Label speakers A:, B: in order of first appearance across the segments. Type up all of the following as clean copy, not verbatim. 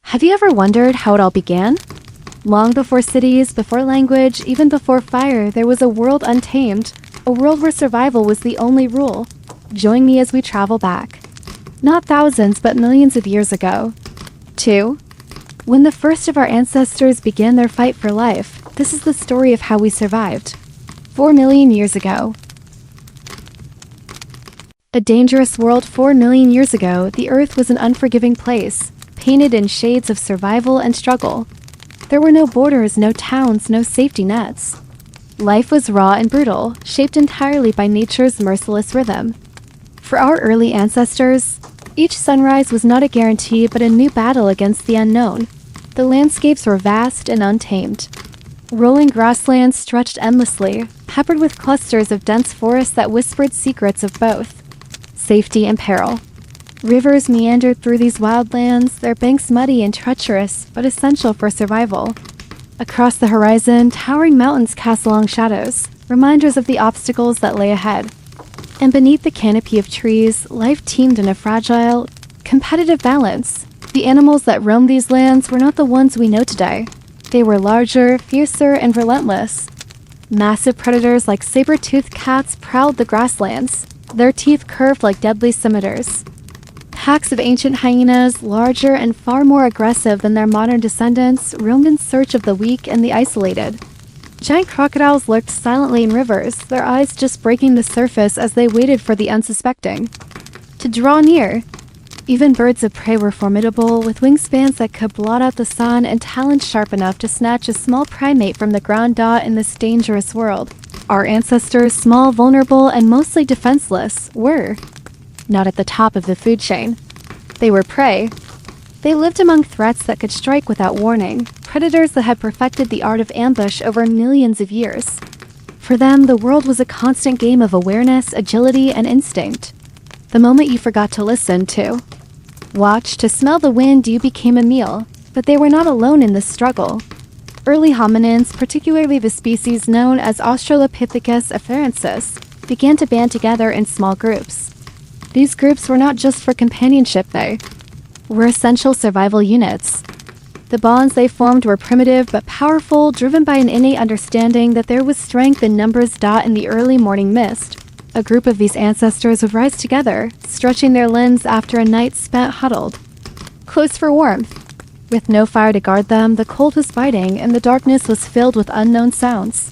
A: Have you ever wondered how it all began? Long before cities, before language, even before fire, there was a world untamed, a world where survival was the only rule. Join me as we travel back. Not thousands, but millions of years ago. 2. When the first of our ancestors began their fight for life, this is the story of how we survived. 4 million years ago. A dangerous world 4 million years ago, the Earth was an unforgiving place, painted in shades of survival and struggle. There were no borders, no towns, no safety nets. Life was raw and brutal, shaped entirely by nature's merciless rhythm. For our early ancestors, each sunrise was not a guarantee but a new battle against the unknown. The landscapes were vast and untamed. Rolling grasslands stretched endlessly, peppered with clusters of dense forests that whispered secrets of both safety and peril. Rivers meandered through these wildlands, their banks muddy and treacherous, but essential for survival. Across the horizon, towering mountains cast long shadows, reminders of the obstacles that lay ahead. And beneath the canopy of trees, life teemed in a fragile, competitive balance. The animals that roamed these lands were not the ones we know today. They were larger, fiercer, and relentless. Massive predators like saber-toothed cats prowled the grasslands, their teeth curved like deadly scimitars. Packs of ancient hyenas, larger and far more aggressive than their modern descendants, roamed in search of the weak and the isolated. Giant crocodiles lurked silently in rivers, their eyes just breaking the surface as they waited for the unsuspecting to draw near. Even birds of prey were formidable, with wingspans that could blot out the sun and talons sharp enough to snatch a small primate from the ground dot in this dangerous world. Our ancestors, small, vulnerable, and mostly defenseless, were not at the top of the food chain. They were prey. They lived among threats that could strike without warning, predators that had perfected the art of ambush over millions of years. For them, the world was a constant game of awareness, agility, and instinct. The moment you forgot to listen, to watch, to smell the wind, you became a meal. But they were not alone in this struggle. Early hominins, particularly the species known as Australopithecus afarensis, began to band together in small groups. These groups were not just for companionship, they were essential survival units. The bonds they formed were primitive but powerful, driven by an innate understanding that there was strength in numbers. In the early morning mist, a group of these ancestors would rise together, stretching their limbs after a night spent huddled close for warmth. With no fire to guard them, the cold was biting and the darkness was filled with unknown sounds.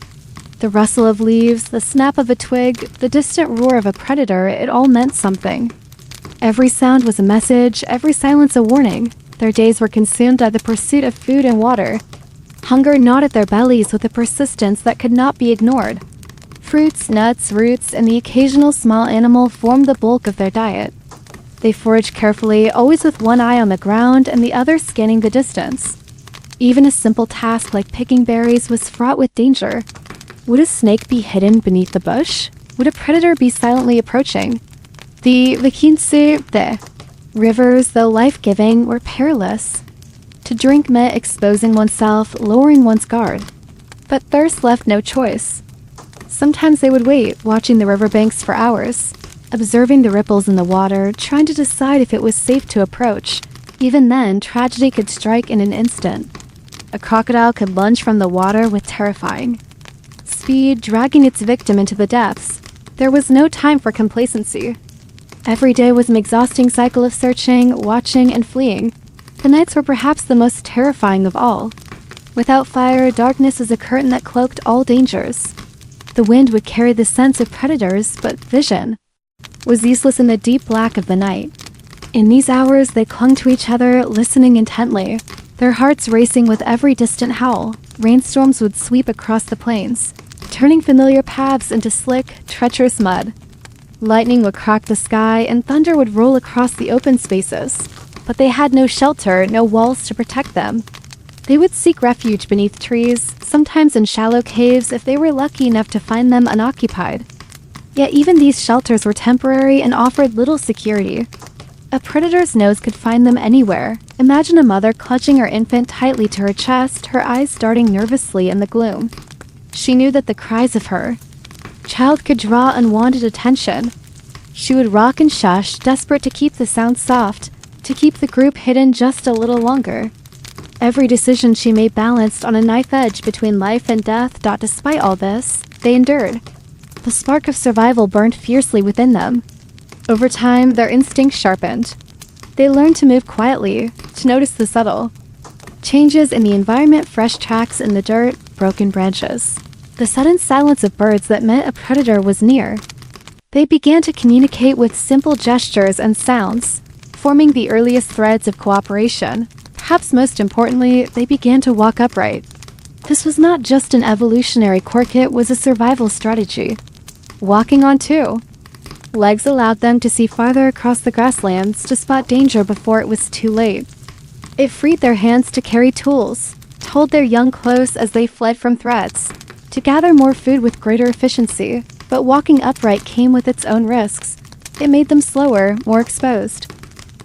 A: The rustle of leaves, the snap of a twig, the distant roar of a predator, it all meant something. Every sound was a message, every silence a warning. Their days were consumed by the pursuit of food and water. Hunger gnawed at their bellies with a persistence that could not be ignored. Fruits, nuts, roots, and the occasional small animal formed the bulk of their diet. They foraged carefully, always with one eye on the ground and the other scanning the distance. Even a simple task like picking berries was fraught with danger. Would a snake be hidden beneath the bush? Would a predator be silently approaching? The rivers, though life-giving, were perilous. To drink meant exposing oneself, lowering one's guard. But thirst left no choice. Sometimes they would wait, watching the riverbanks for hours, observing the ripples in the water, trying to decide if it was safe to approach. Even then, tragedy could strike in an instant. A crocodile could lunge from the water with terrifying speed, dragging its victim into the depths. There was no time for complacency. Every day was an exhausting cycle of searching, watching, and fleeing. The nights were perhaps the most terrifying of all. Without fire, darkness is a curtain that cloaked all dangers. The wind would carry the sense of predators, but vision was useless in the deep black of the night. In these hours, they clung to each other, listening intently, their hearts racing with every distant howl. Rainstorms would sweep across the plains, turning familiar paths into slick, treacherous mud. Lightning would crack the sky, and thunder would roll across the open spaces. But they had no shelter, no walls to protect them. They would seek refuge beneath trees, sometimes in shallow caves if they were lucky enough to find them unoccupied. Yet even these shelters were temporary and offered little security. A predator's nose could find them anywhere. Imagine a mother clutching her infant tightly to her chest, her eyes darting nervously in the gloom. She knew that the cries of her child could draw unwanted attention. She would rock and shush, desperate to keep the sound soft, to keep the group hidden just a little longer. Every decision she made balanced on a knife edge between life and death. Despite all this, they endured. The spark of survival burned fiercely within them. Over time, their instincts sharpened. They learned to move quietly, to notice the subtle changes in the environment, fresh tracks in the dirt, broken branches, the sudden silence of birds that meant a predator was near. They began to communicate with simple gestures and sounds, forming the earliest threads of cooperation. Perhaps most importantly, they began to walk upright. This was not just an evolutionary quirk, it was a survival strategy. Walking on two legs allowed them to see farther across the grasslands, to spot danger before it was too late. It freed their hands to carry tools, to hold their young close as they fled from threats, to gather more food with greater efficiency. But walking upright came with its own risks. It made them slower, more exposed.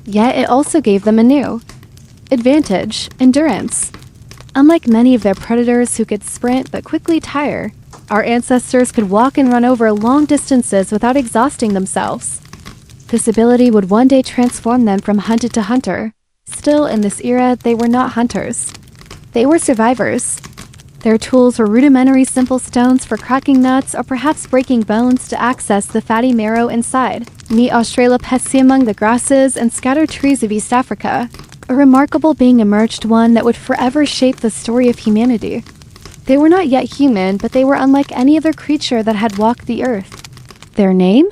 A: Yet it also gave them a new advantage: endurance. Unlike many of their predators who could sprint but quickly tire, our ancestors could walk and run over long distances without exhausting themselves. This ability would one day transform them from hunted to hunter. Still, in this era, they were not hunters. They were survivors. Their tools were rudimentary simple stones for cracking nuts or perhaps breaking bones to access the fatty marrow inside. Meet Australopithecus among the grasses and scattered trees of East Africa. A remarkable being emerged, one that would forever shape the story of humanity. They were not yet human, but they were unlike any other creature that had walked the earth. Their name?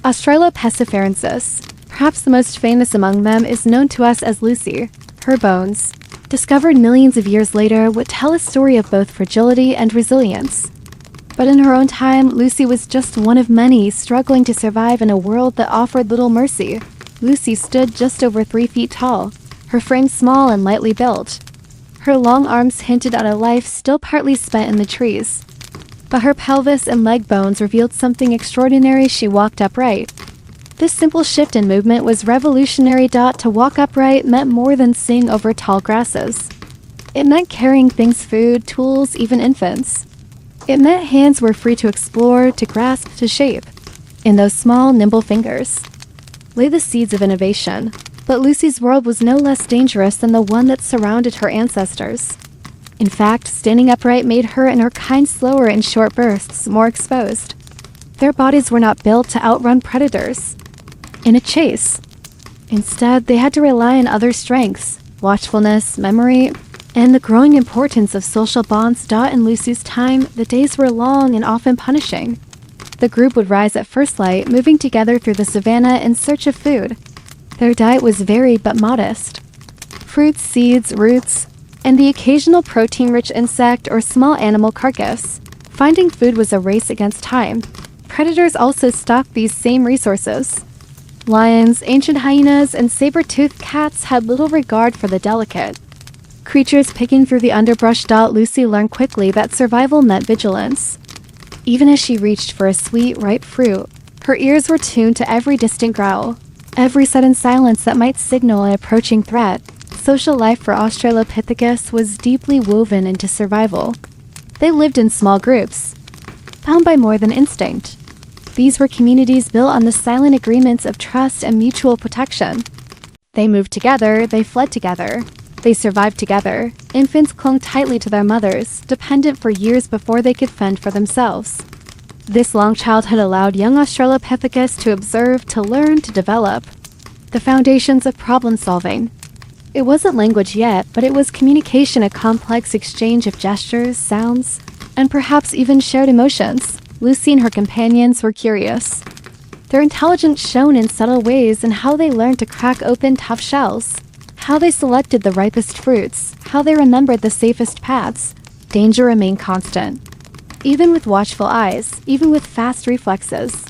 A: Australopithecus. Perhaps the most famous among them is known to us as Lucy. Her bones, discovered millions of years later, would tell a story of both fragility and resilience. But in her own time, Lucy was just one of many struggling to survive in a world that offered little mercy. Lucy stood just over 3 feet tall, her frame small and lightly built. Her long arms hinted at a life still partly spent in the trees. But her pelvis and leg bones revealed something extraordinary. She walked upright. This simple shift in movement was revolutionary. To walk upright meant more than seeing over tall grasses. It meant carrying things, food, tools, even infants. It meant hands were free to explore, to grasp, to shape. In those small, nimble fingers lay the seeds of innovation. But Lucy's world was no less dangerous than the one that surrounded her ancestors. In fact, standing upright made her and her kind slower in short bursts, more exposed. Their bodies were not built to outrun predators in a chase. Instead, they had to rely on other strengths: watchfulness, memory, and the growing importance of social bonds. In Lucy's time, the days were long and often punishing. The group would rise at first light, moving together through the savannah in search of food. Their diet was varied but modest: fruits, seeds, roots, and the occasional protein-rich insect or small animal carcass. Finding food was a race against time. Predators also stalked these same resources. Lions, ancient hyenas, and saber-toothed cats had little regard for the delicate creatures picking through the underbrush. Lucy learned quickly that survival meant vigilance. Even as she reached for a sweet, ripe fruit, her ears were tuned to every distant growl, every sudden silence that might signal an approaching threat. Social life for Australopithecus was deeply woven into survival. They lived in small groups, bound by more than instinct. These were communities built on the silent agreements of trust and mutual protection. They moved together, they fled together, they survived together. Infants clung tightly to their mothers, dependent for years before they could fend for themselves. This long childhood allowed young Australopithecus to observe, to learn, to develop the foundations of problem-solving. It wasn't language yet, but it was communication, a complex exchange of gestures, sounds, and perhaps even shared emotions. Lucy and her companions were curious. Their intelligence shone in subtle ways in how they learned to crack open tough shells, how they selected the ripest fruits, how they remembered the safest paths. Danger remained constant. Even with watchful eyes, even with fast reflexes,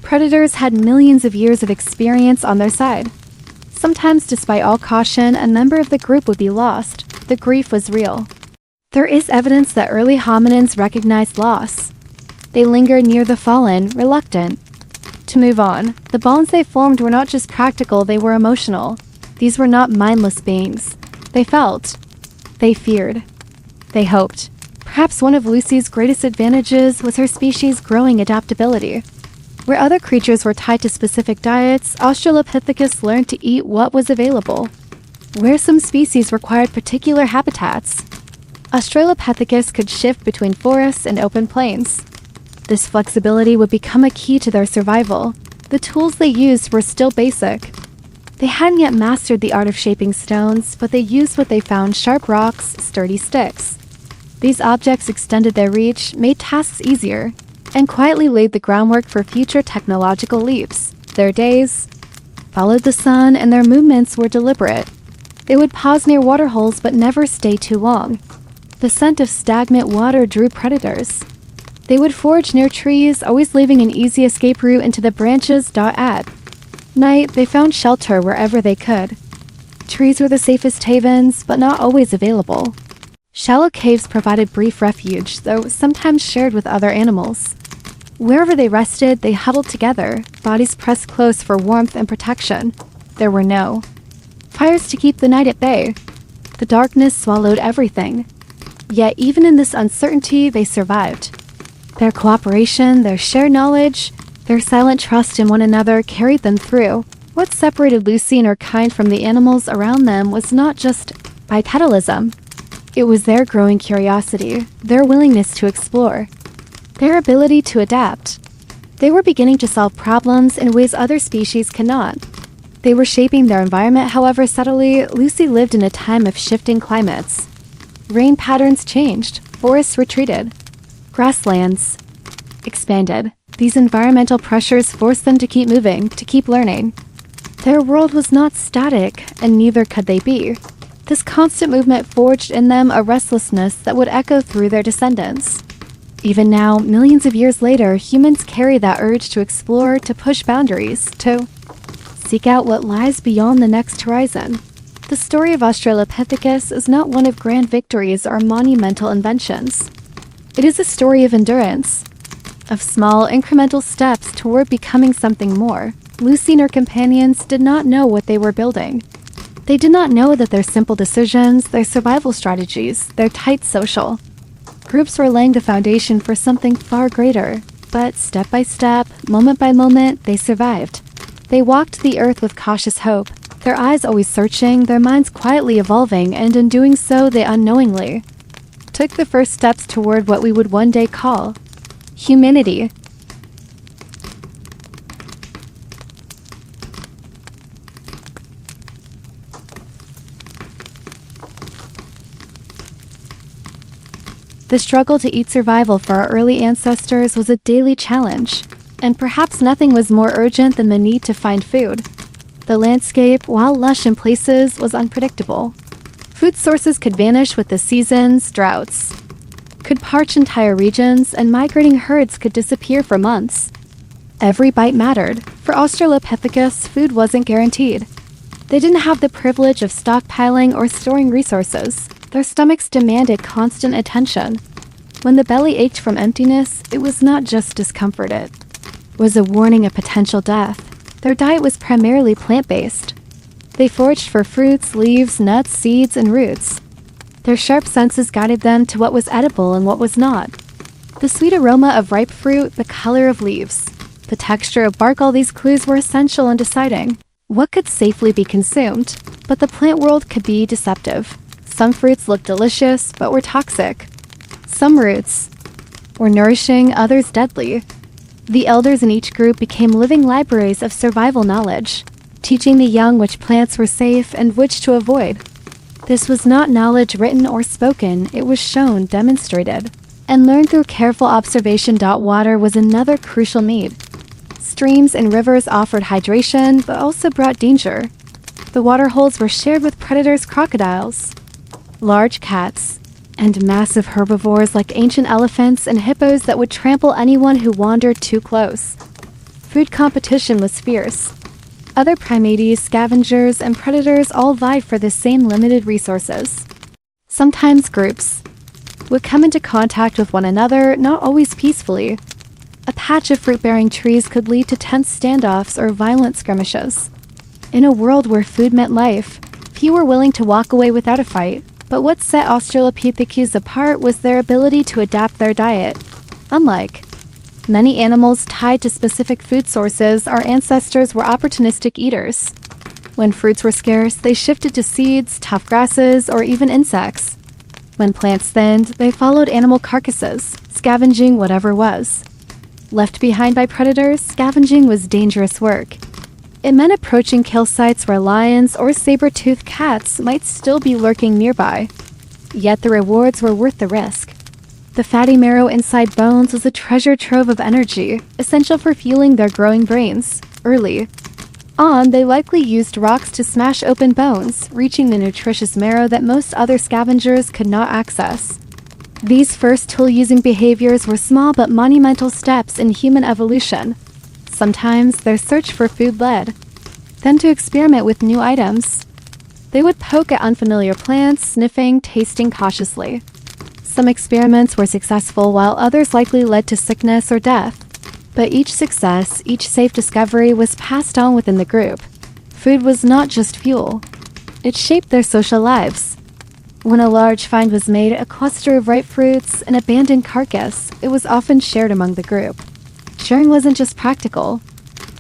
A: predators had millions of years of experience on their side. Sometimes, despite all caution, a member of the group would be lost. The grief was real. There is evidence that early hominins recognized loss. They lingered near the fallen, reluctant to move on. The bonds they formed were not just practical, they were emotional. These were not mindless beings. They felt. They feared. They hoped. Perhaps one of Lucy's greatest advantages was her species' growing adaptability. Where other creatures were tied to specific diets, Australopithecus learned to eat what was available. where some species required particular habitats. Australopithecus could shift between forests and open plains. This flexibility would become a key to their survival. The tools they used were still basic. They hadn't yet mastered the art of shaping stones, but they used what they found: sharp rocks, sturdy sticks. These objects extended their reach, made tasks easier, and quietly laid the groundwork for future technological leaps. Their days followed the sun, and their movements were deliberate. They would pause near waterholes but never stay too long. The scent of stagnant water drew predators. They would forage near trees, always leaving an easy escape route into the branches. At night, they found shelter wherever they could. Trees were the safest havens, but not always available. Shallow caves provided brief refuge, though sometimes shared with other animals. Wherever they rested, they huddled together, bodies pressed close for warmth and protection. There were no fires to keep the night at bay. The darkness swallowed everything. Yet even in this uncertainty, they survived. Their cooperation, their shared knowledge, their silent trust in one another carried them through. What separated Lucy and her kind from the animals around them was not just bipedalism. It was their growing curiosity, their willingness to explore, their ability to adapt. They were beginning to solve problems in ways other species cannot. They were shaping their environment, however subtly. Lucy lived in a time of shifting climates. Rain patterns changed, forests retreated, grasslands expanded. These environmental pressures forced them to keep moving, to keep learning. Their world was not static, and neither could they be. This constant movement forged in them a restlessness that would echo through their descendants. Even now, millions of years later, humans carry that urge to explore, to push boundaries, to seek out what lies beyond the next horizon. The story of Australopithecus is not one of grand victories or monumental inventions. It is a story of endurance, of small, incremental steps toward becoming something more. Lucy and her companions did not know what they were building. They did not know that their simple decisions, their survival strategies, their tight social groups were laying the foundation for something far greater. But step by step, moment by moment, they survived. They walked the earth with cautious hope, their eyes always searching, their minds quietly evolving, and in doing so, they unknowingly took the first steps toward what we would one day call humanity. The struggle to eat survival for our early ancestors was a daily challenge, and perhaps nothing was more urgent than the need to find food. The landscape, while lush in places, was unpredictable. Food sources could vanish with the seasons, droughts could parch entire regions, and migrating herds could disappear for months. Every bite mattered. For Australopithecus, food wasn't guaranteed. They didn't have the privilege of stockpiling or storing resources. Their stomachs demanded constant attention. When the belly ached from emptiness, it was not just discomfort, it was a warning of potential death. Their diet was primarily plant-based. They foraged for fruits, leaves, nuts, seeds, and roots. Their sharp senses guided them to what was edible and what was not. The sweet aroma of ripe fruit, the color of leaves, the texture of bark, all these clues were essential in deciding what could safely be consumed. But the plant world could be deceptive. Some fruits looked delicious, but were toxic. Some roots were nourishing, others deadly. The elders in each group became living libraries of survival knowledge, teaching the young which plants were safe and which to avoid. This was not knowledge written or spoken, it was shown, demonstrated, and learned through careful observation. Water was another crucial need. Streams and rivers offered hydration, but also brought danger. The waterholes were shared with predators, crocodiles, large cats, and massive herbivores like ancient elephants and hippos that would trample anyone who wandered too close. Food competition was fierce. Other primates, scavengers, and predators all vied for the same limited resources. Sometimes groups would come into contact with one another, not always peacefully. A patch of fruit-bearing trees could lead to tense standoffs or violent skirmishes. In a world where food meant life, few were willing to walk away without a fight. But what set Australopithecus apart was their ability to adapt their diet. Unlike many animals tied to specific food sources, our ancestors were opportunistic eaters. When fruits were scarce, they shifted to seeds, tough grasses, or even insects. When plants thinned, they followed animal carcasses, scavenging whatever was. Left behind by predators, scavenging was dangerous work. It meant approaching kill sites where lions or saber-toothed cats might still be lurking nearby. Yet the rewards were worth the risk. The fatty marrow inside bones was a treasure trove of energy, essential for fueling their growing brains. Early on, they likely used rocks to smash open bones, reaching the nutritious marrow that most other scavengers could not access. These first tool-using behaviors were small but monumental steps in human evolution. Sometimes their search for food led them to experiment with new items. They would poke at unfamiliar plants, sniffing, tasting cautiously. Some experiments were successful while others likely led to sickness or death. But each success, each safe discovery was passed on within the group. Food was not just fuel. It shaped their social lives. When a large find was made, a cluster of ripe fruits, an abandoned carcass, it was often shared among the group. Sharing wasn't just practical.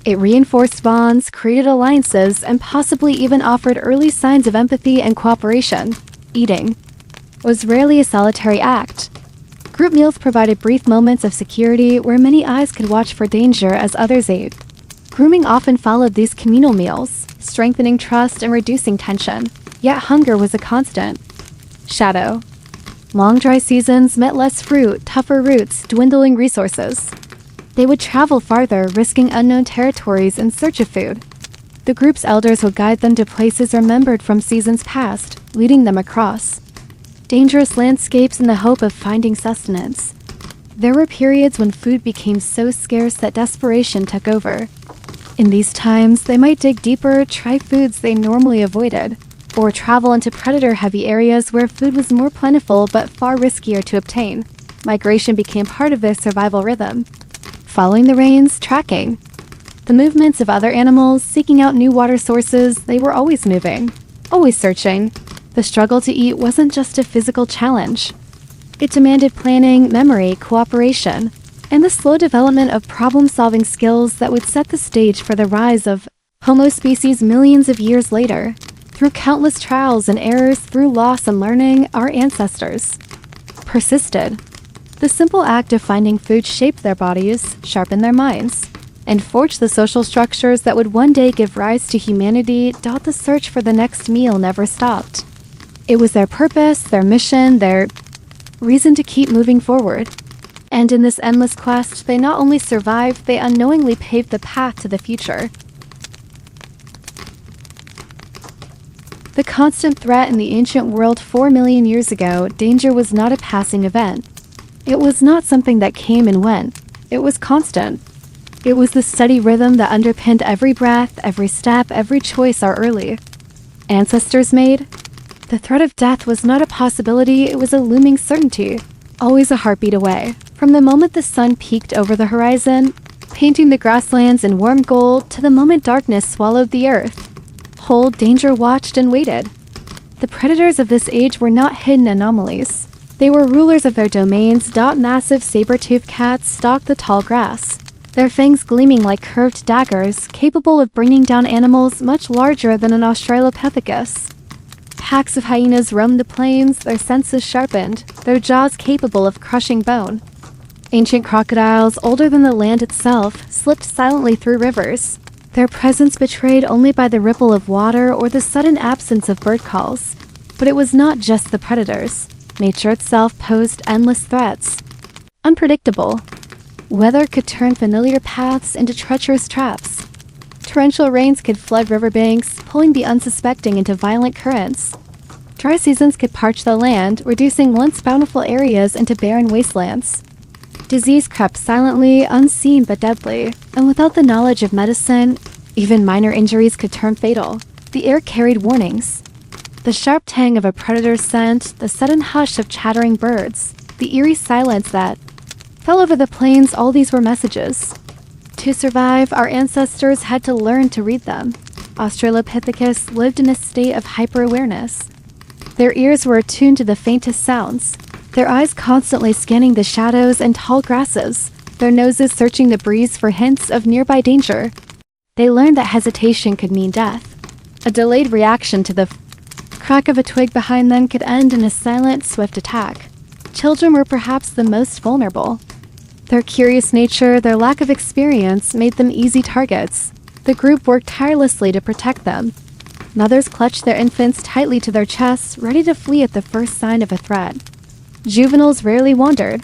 A: It reinforced bonds, created alliances, and possibly even offered early signs of empathy and cooperation. Eating was rarely a solitary act. Group meals provided brief moments of security where many eyes could watch for danger as others ate. Grooming often followed these communal meals, strengthening trust and reducing tension. Yet hunger was a constant. Shadow. Long dry seasons meant less fruit, tougher roots, dwindling resources. They would travel farther, risking unknown territories in search of food. The group's elders would guide them to places remembered from seasons past, leading them across dangerous landscapes in the hope of finding sustenance. There were periods when food became so scarce that desperation took over. In these times, they might dig deeper, try foods they normally avoided, or travel into predator-heavy areas where food was more plentiful but far riskier to obtain. Migration became part of their survival rhythm. Following the rains, tracking the movements of other animals, seeking out new water sources. They were always moving, always searching. The struggle to eat wasn't just a physical challenge. It demanded planning, memory, cooperation, and the slow development of problem-solving skills that would set the stage for the rise of Homo species millions of years later. Through countless trials and errors, through loss and learning, our ancestors persisted. The simple act of finding food shaped their bodies, sharpened their minds, and forged the social structures that would one day give rise to humanity. The search for the next meal never stopped. It was their purpose, their mission, their reason to keep moving forward. And in this endless quest, they not only survived, they unknowingly paved the path to the future. The constant threat in the ancient world 4 million years ago, danger was not a passing event. It was not something that came and went. It was constant. It was the steady rhythm that underpinned every breath, every step, every choice our early ancestors made. The threat of death was not a possibility, it was a looming certainty, always a heartbeat away. From the moment the sun peeked over the horizon, painting the grasslands in warm gold, to the moment darkness swallowed the earth, whole danger watched and waited. The predators of this age were not hidden anomalies. They were rulers of their domains. Massive saber-toothed cats stalked the tall grass, their fangs gleaming like curved daggers, capable of bringing down animals much larger than an Australopithecus. Packs of hyenas roamed the plains, their senses sharpened, their jaws capable of crushing bone. Ancient crocodiles, older than the land itself, slipped silently through rivers, their presence betrayed only by the ripple of water or the sudden absence of bird calls. But it was not just the predators. Nature itself posed endless threats. Unpredictable. Weather could turn familiar paths into treacherous traps. Torrential rains could flood riverbanks, pulling the unsuspecting into violent currents. Dry seasons could parch the land, reducing once bountiful areas into barren wastelands. Disease crept silently, unseen but deadly, and without the knowledge of medicine, even minor injuries could turn fatal. The air carried warnings. The sharp tang of a predator's scent, the sudden hush of chattering birds, the eerie silence that fell over the plains, all these were messages. To survive, our ancestors had to learn to read them. Australopithecus lived in a state of hyper-awareness. Their ears were attuned to the faintest sounds, their eyes constantly scanning the shadows and tall grasses, their noses searching the breeze for hints of nearby danger. They learned that hesitation could mean death. A delayed reaction to the crack of a twig behind them could end in a silent, swift attack. Children were perhaps the most vulnerable. Their curious nature, their lack of experience, made them easy targets. The group worked tirelessly to protect them. Mothers clutched their infants tightly to their chests, ready to flee at the first sign of a threat. Juveniles rarely wandered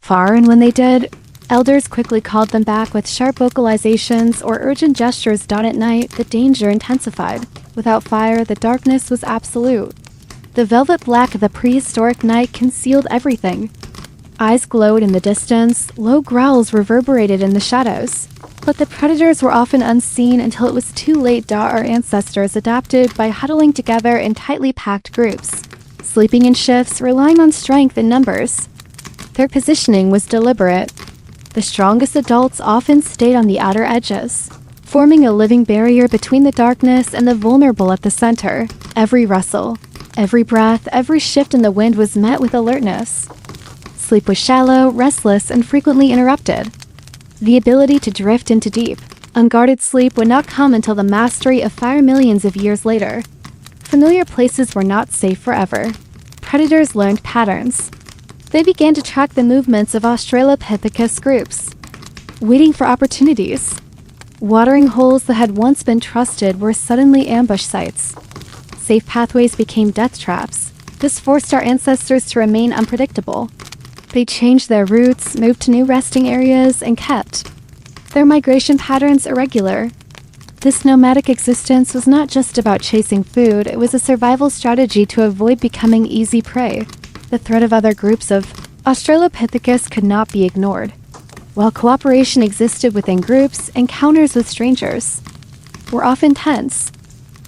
A: far, and when they did, elders quickly called them back with sharp vocalizations or urgent gestures. At night, the danger intensified. Without fire, the darkness was absolute. The velvet black of the prehistoric night concealed everything. Eyes glowed in the distance, low growls reverberated in the shadows. But the predators were often unseen until it was too late. Our ancestors adapted by huddling together in tightly packed groups, sleeping in shifts, relying on strength in numbers. Their positioning was deliberate. The strongest adults often stayed on the outer edges, forming a living barrier between the darkness and the vulnerable at the center. Every rustle, every breath, every shift in the wind was met with alertness. Sleep was shallow, restless, and frequently interrupted. The ability to drift into deep, unguarded sleep would not come until the mastery of fire millions of years later. Familiar places were not safe forever. Predators learned patterns. They began to track the movements of Australopithecus groups, waiting for opportunities. Watering holes that had once been trusted were suddenly ambush sites. Safe pathways became death traps. This forced our ancestors to remain unpredictable. They changed their routes, moved to new resting areas, and kept their migration patterns irregular. This nomadic existence was not just about chasing food, it was a survival strategy to avoid becoming easy prey. The threat of other groups of Australopithecus could not be ignored. While cooperation existed within groups, encounters with strangers were often tense.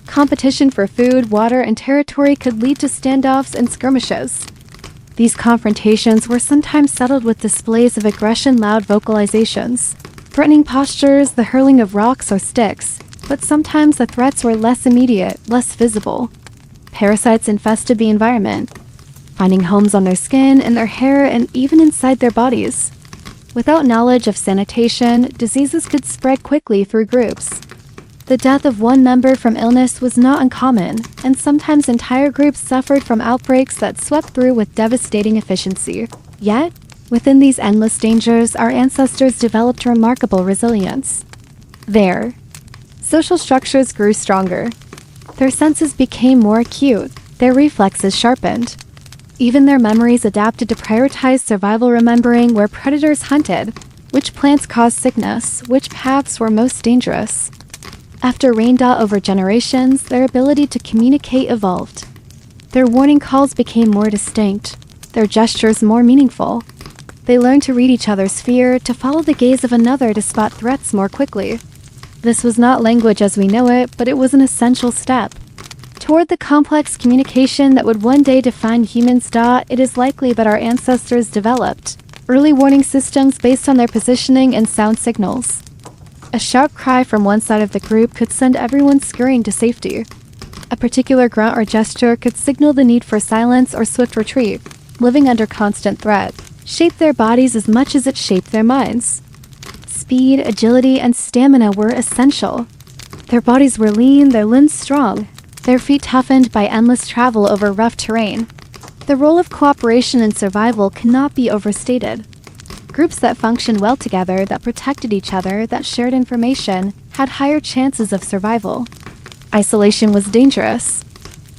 A: Competition for food, water, and territory could lead to standoffs and skirmishes. These confrontations were sometimes settled with displays of aggression, loud vocalizations, threatening postures, the hurling of rocks or sticks, but sometimes the threats were less immediate, less visible. Parasites infested the environment, finding homes on their skin, in their hair, and even inside their bodies. Without knowledge of sanitation, diseases could spread quickly through groups. The death of one member from illness was not uncommon, and sometimes entire groups suffered from outbreaks that swept through with devastating efficiency. Yet, within these endless dangers, our ancestors developed remarkable resilience. Their social structures grew stronger. Their senses became more acute, their reflexes sharpened. Even their memories adapted to prioritize survival, remembering where predators hunted, which plants caused sickness, which paths were most dangerous. After rained out over generations, their ability to communicate evolved. Their warning calls became more distinct, their gestures more meaningful. They learned to read each other's fear, to follow the gaze of another, to spot threats more quickly. This was not language as we know it, but it was an essential step toward the complex communication that would one day define humans. It is likely that our ancestors developed early warning systems based on their positioning and sound signals. A sharp cry from one side of the group could send everyone scurrying to safety. A particular grunt or gesture could signal the need for silence or swift retreat. Living under constant threat shaped their bodies as much as it shaped their minds. Speed, agility, and stamina were essential. Their bodies were lean, their limbs strong, their feet toughened by endless travel over rough terrain. The role of cooperation in survival cannot be overstated. Groups that functioned well together, that protected each other, that shared information, had higher chances of survival. Isolation was dangerous.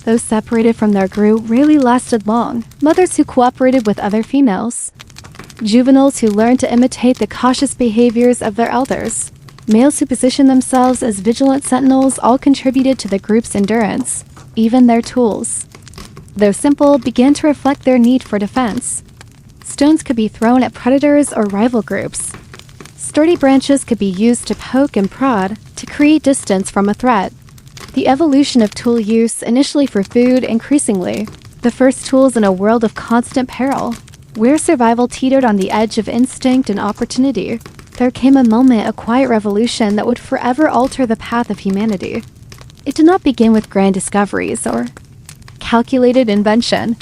A: Those separated from their group rarely lasted long. Mothers who cooperated with other females, juveniles who learned to imitate the cautious behaviors of their elders, males who positioned themselves as vigilant sentinels, all contributed to the group's endurance. Even their tools, though simple, began to reflect their need for defense. Stones could be thrown at predators or rival groups. Sturdy branches could be used to poke and prod, to create distance from a threat. The evolution of tool use, initially for food, increasingly the first tools in a world of constant peril, where survival teetered on the edge of instinct and opportunity, there came a moment, a quiet revolution that would forever alter the path of humanity. It did not begin with grand discoveries or calculated invention.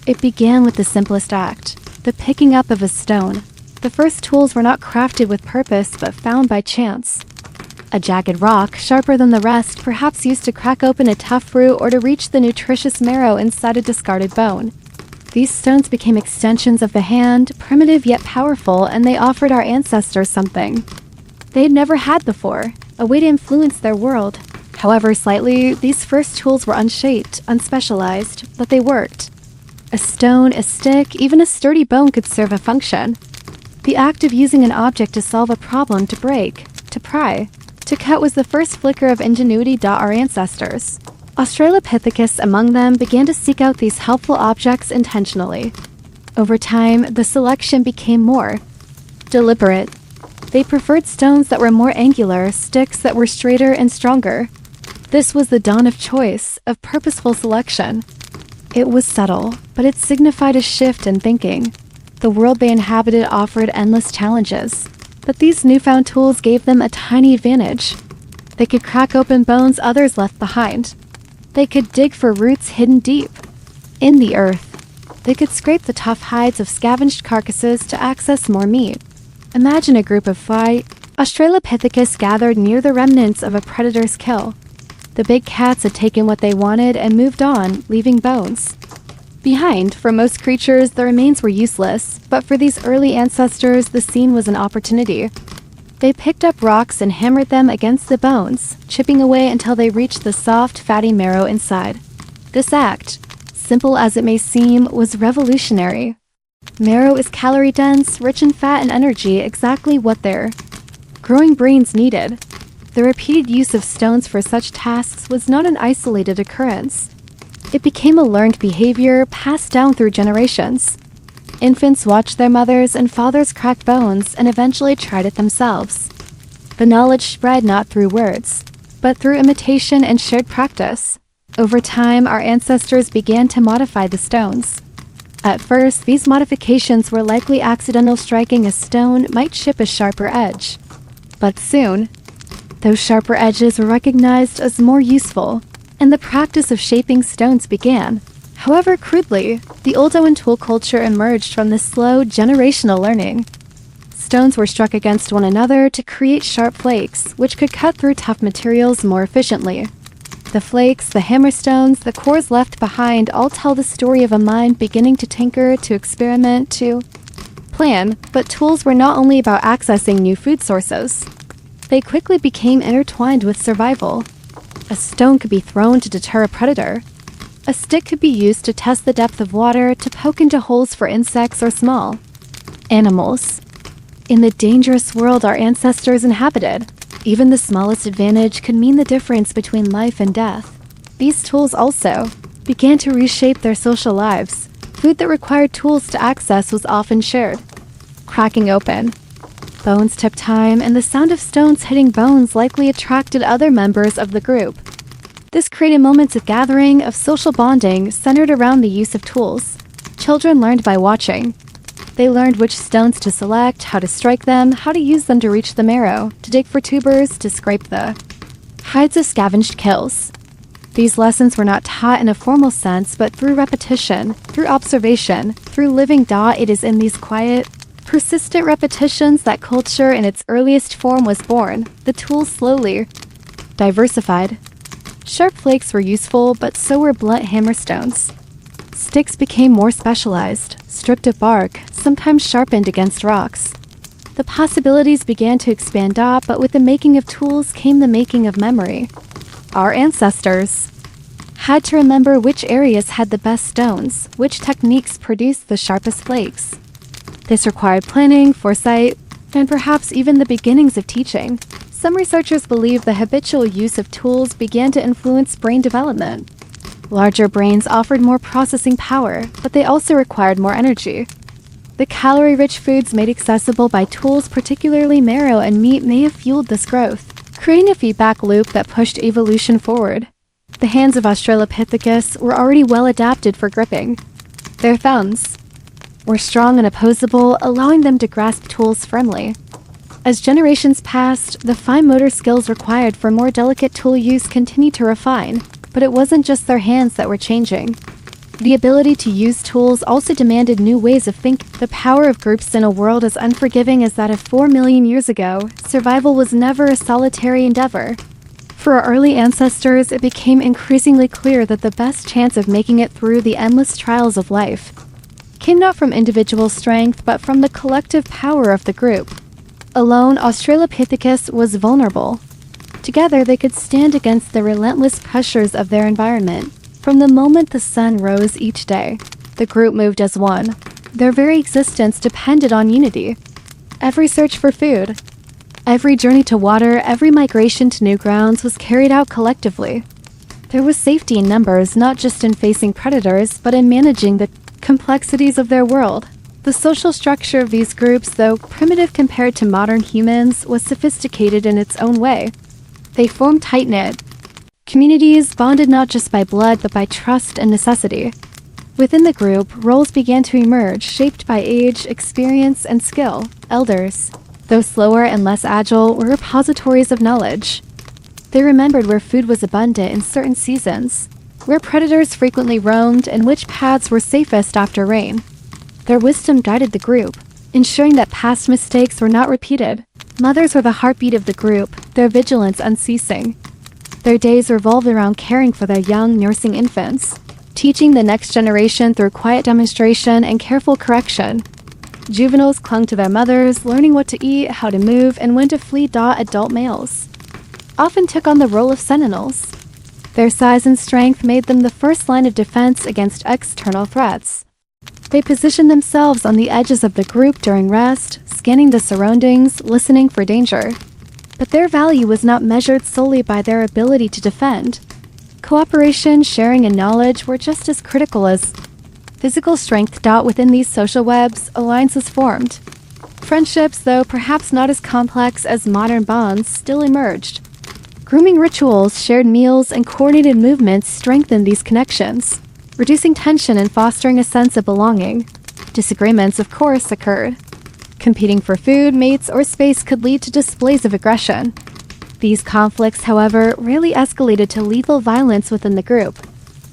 A: It began with the simplest act, the picking up of a stone. The first tools were not crafted with purpose, but found by chance. A jagged rock, sharper than the rest, perhaps used to crack open a tough root or to reach the nutritious marrow inside a discarded bone. These stones became extensions of the hand, primitive yet powerful, and they offered our ancestors something they had never had before, a way to influence their world. However slightly, these first tools were unshaped, unspecialized, but they worked. A stone, a stick, even a sturdy bone could serve a function. The act of using an object to solve a problem, to break, to pry, to cut was the first flicker of ingenuity. Our ancestors, Australopithecus among them, began to seek out these helpful objects intentionally. Over time, the selection became more deliberate. They preferred stones that were more angular, sticks that were straighter and stronger. This was the dawn of choice, of purposeful selection. It was subtle, but it signified a shift in thinking. The world they inhabited offered endless challenges, but these newfound tools gave them a tiny advantage. They could crack open bones others left behind. They could dig for roots hidden deep in the earth. They could scrape the tough hides of scavenged carcasses to access more meat. Imagine a group of Australopithecus gathered near the remnants of a predator's kill. The big cats had taken what they wanted and moved on, leaving bones behind. For most creatures, the remains were useless, but for these early ancestors, the scene was an opportunity. They picked up rocks and hammered them against the bones, chipping away until they reached the soft, fatty marrow inside. This act, simple as it may seem, was revolutionary. Marrow is calorie-dense, rich in fat and energy, exactly what their growing brains needed. The repeated use of stones for such tasks was not an isolated occurrence. It became a learned behavior passed down through generations. Infants watched their mothers and fathers crack bones and eventually tried it themselves. The knowledge spread not through words, but through imitation and shared practice. Over time, our ancestors began to modify the stones. At first, these modifications were likely accidental. Striking a stone might chip a sharper edge. But soon, those sharper edges were recognized as more useful, and the practice of shaping stones began. However crudely, the Oldowan tool culture emerged from this slow, generational learning. Stones were struck against one another to create sharp flakes, which could cut through tough materials more efficiently. The flakes, the hammerstones, the cores left behind all tell the story of a mind beginning to tinker, to experiment, to plan. But tools were not only about accessing new food sources. They quickly became intertwined with survival. A stone could be thrown to deter a predator. A stick could be used to test the depth of water, to poke into holes for insects or small animals. In the dangerous world our ancestors inhabited, even the smallest advantage could mean the difference between life and death. These tools also began to reshape their social lives. Food that required tools to access was often shared. Cracking open bones took time, and the sound of stones hitting bones likely attracted other members of the group. This created moments of gathering, of social bonding, centered around the use of tools. Children learned by watching. They learned which stones to select, how to strike them, how to use them to reach the marrow, to dig for tubers, to scrape the hides of scavenged kills. These lessons were not taught in a formal sense, but through repetition, through observation, through living. It is in these quiet, persistent repetitions that culture in its earliest form was born. The tools slowly diversified. Sharp flakes were useful, but so were blunt hammerstones. Sticks became more specialized, stripped of bark, sometimes sharpened against rocks. The possibilities began to expand, but with the making of tools came the making of memory. Our ancestors had to remember which areas had the best stones, which techniques produced the sharpest flakes. This required planning, foresight, and perhaps even the beginnings of teaching. Some researchers believe the habitual use of tools began to influence brain development. Larger brains offered more processing power, but they also required more energy. The calorie-rich foods made accessible by tools, particularly marrow and meat, may have fueled this growth, creating a feedback loop that pushed evolution forward. The hands of Australopithecus were already well adapted for gripping. Their thumbs were strong and opposable, allowing them to grasp tools firmly. As generations passed, the fine motor skills required for more delicate tool use continued to refine. But it wasn't just their hands that were changing. The ability to use tools also demanded new ways of thinking. The power of groups in a world as unforgiving as that of 4 million years ago, survival was never a solitary endeavor. For our early ancestors, it became increasingly clear that the best chance of making it through the endless trials of life came not from individual strength, but from the collective power of the group. Alone, Australopithecus was vulnerable. Together, they could stand against the relentless pressures of their environment. From the moment the sun rose each day, the group moved as one. Their very existence depended on unity. Every search for food, every journey to water, every migration to new grounds was carried out collectively. There was safety in numbers, not just in facing predators, but in managing the complexities of their world. The social structure of these groups, though primitive compared to modern humans, was sophisticated in its own way. They formed tight-knit communities bonded not just by blood but by trust and necessity. Within the group, roles began to emerge, shaped by age, experience, and skill. Elders, though slower and less agile, were repositories of knowledge. They remembered where food was abundant in certain seasons, where predators frequently roamed, and which paths were safest after rain. Their wisdom guided the group, ensuring that past mistakes were not repeated. Mothers were the heartbeat of the group, their vigilance unceasing. Their days revolved around caring for their young, nursing infants, teaching the next generation through quiet demonstration and careful correction. Juveniles clung to their mothers, learning what to eat, how to move, and when to flee adult males. Often took on the role of sentinels. Their size and strength made them the first line of defense against external threats. They positioned themselves on the edges of the group during rest, scanning the surroundings, listening for danger. But their value was not measured solely by their ability to defend. Cooperation, sharing, and knowledge were just as critical as physical strength. Within these social webs, alliances formed. Friendships, though perhaps not as complex as modern bonds, still emerged. Grooming rituals, shared meals, and coordinated movements strengthened these connections, reducing tension and fostering a sense of belonging. Disagreements, of course, occurred. Competing for food, mates, or space could lead to displays of aggression. These conflicts, however, rarely escalated to lethal violence within the group.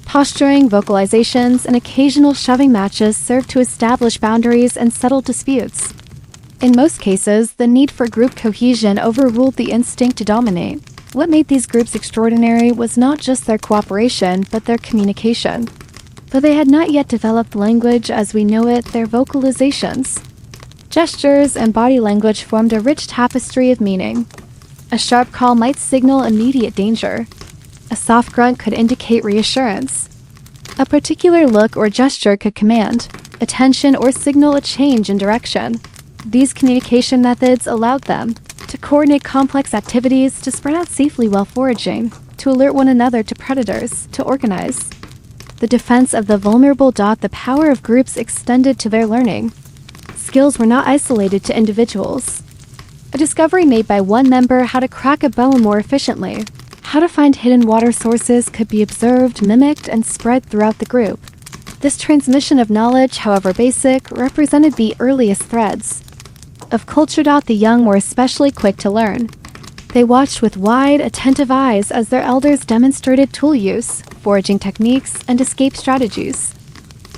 A: Posturing, vocalizations, and occasional shoving matches served to establish boundaries and settle disputes. In most cases, the need for group cohesion overruled the instinct to dominate. What made these groups extraordinary was not just their cooperation, but their communication. Though they had not yet developed language as we know it, their vocalizations, gestures, and body language formed a rich tapestry of meaning. A sharp call might signal immediate danger. A soft grunt could indicate reassurance. A particular look or gesture could command attention or signal a change in direction. These communication methods allowed them to coordinate complex activities, to spread out safely while foraging, to alert one another to predators, to organize the defense of the vulnerable. The power of groups extended to their learning. Skills were not isolated to individuals. A discovery made by one member how to crack a bone more efficiently, how to find hidden water sources could be observed, mimicked, and spread throughout the group. This transmission of knowledge, however basic, represented the earliest threads of culture. The young were especially quick to learn. They watched with wide, attentive eyes as their elders demonstrated tool use, foraging techniques, and escape strategies.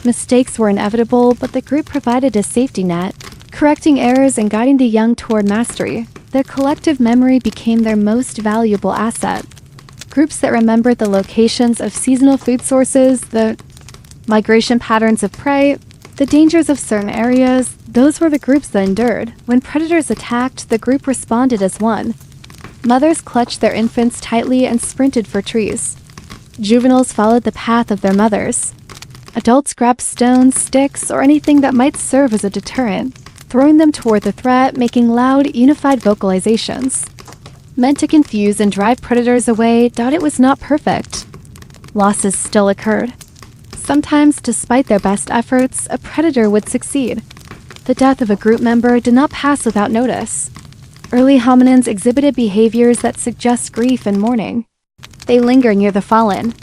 A: Mistakes were inevitable, but the group provided a safety net, correcting errors and guiding the young toward mastery. Their collective memory became their most valuable asset. Groups that remembered the locations of seasonal food sources, the migration patterns of prey, the dangers of certain areas, those were the groups that endured. When predators attacked, the group responded as one. Mothers clutched their infants tightly and sprinted for trees. Juveniles followed the path of their mothers. Adults grabbed stones, sticks, or anything that might serve as a deterrent, throwing them toward the threat, making loud, unified vocalizations meant to confuse and drive predators away. It was not perfect. Losses still occurred. Sometimes, despite their best efforts, a predator would succeed. The death of a group member did not pass without notice. Early hominins exhibited behaviors that suggest grief and mourning. They lingered near the fallen,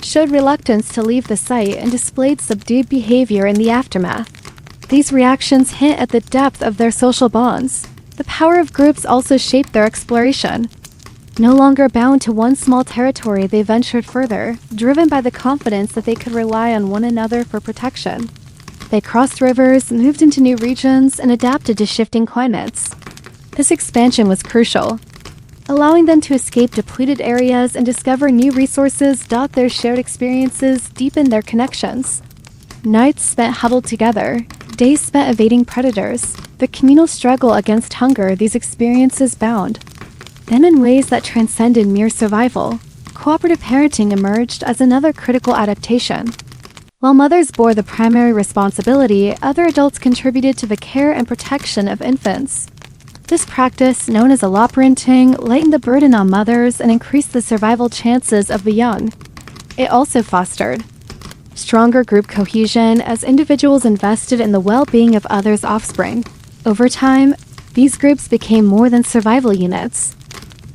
A: showed reluctance to leave the site, and displayed subdued behavior in the aftermath. These reactions hint at the depth of their social bonds. The power of groups also shaped their exploration. No longer bound to one small territory, they ventured further, driven by the confidence that they could rely on one another for protection. They crossed rivers, moved into new regions, and adapted to shifting climates. This expansion was crucial, allowing them to escape depleted areas and discover new resources. Their shared experiences deepened their connections. Nights spent huddled together, days spent evading predators. The communal struggle against hunger these experiences bound. Then in ways that transcended mere survival, cooperative parenting emerged as another critical adaptation. While mothers bore the primary responsibility, other adults contributed to the care and protection of infants. This practice, known as allotparenting, lightened the burden on mothers and increased the survival chances of the young. It also fostered stronger group cohesion as individuals invested in the well-being of others' offspring. Over time, these groups became more than survival units.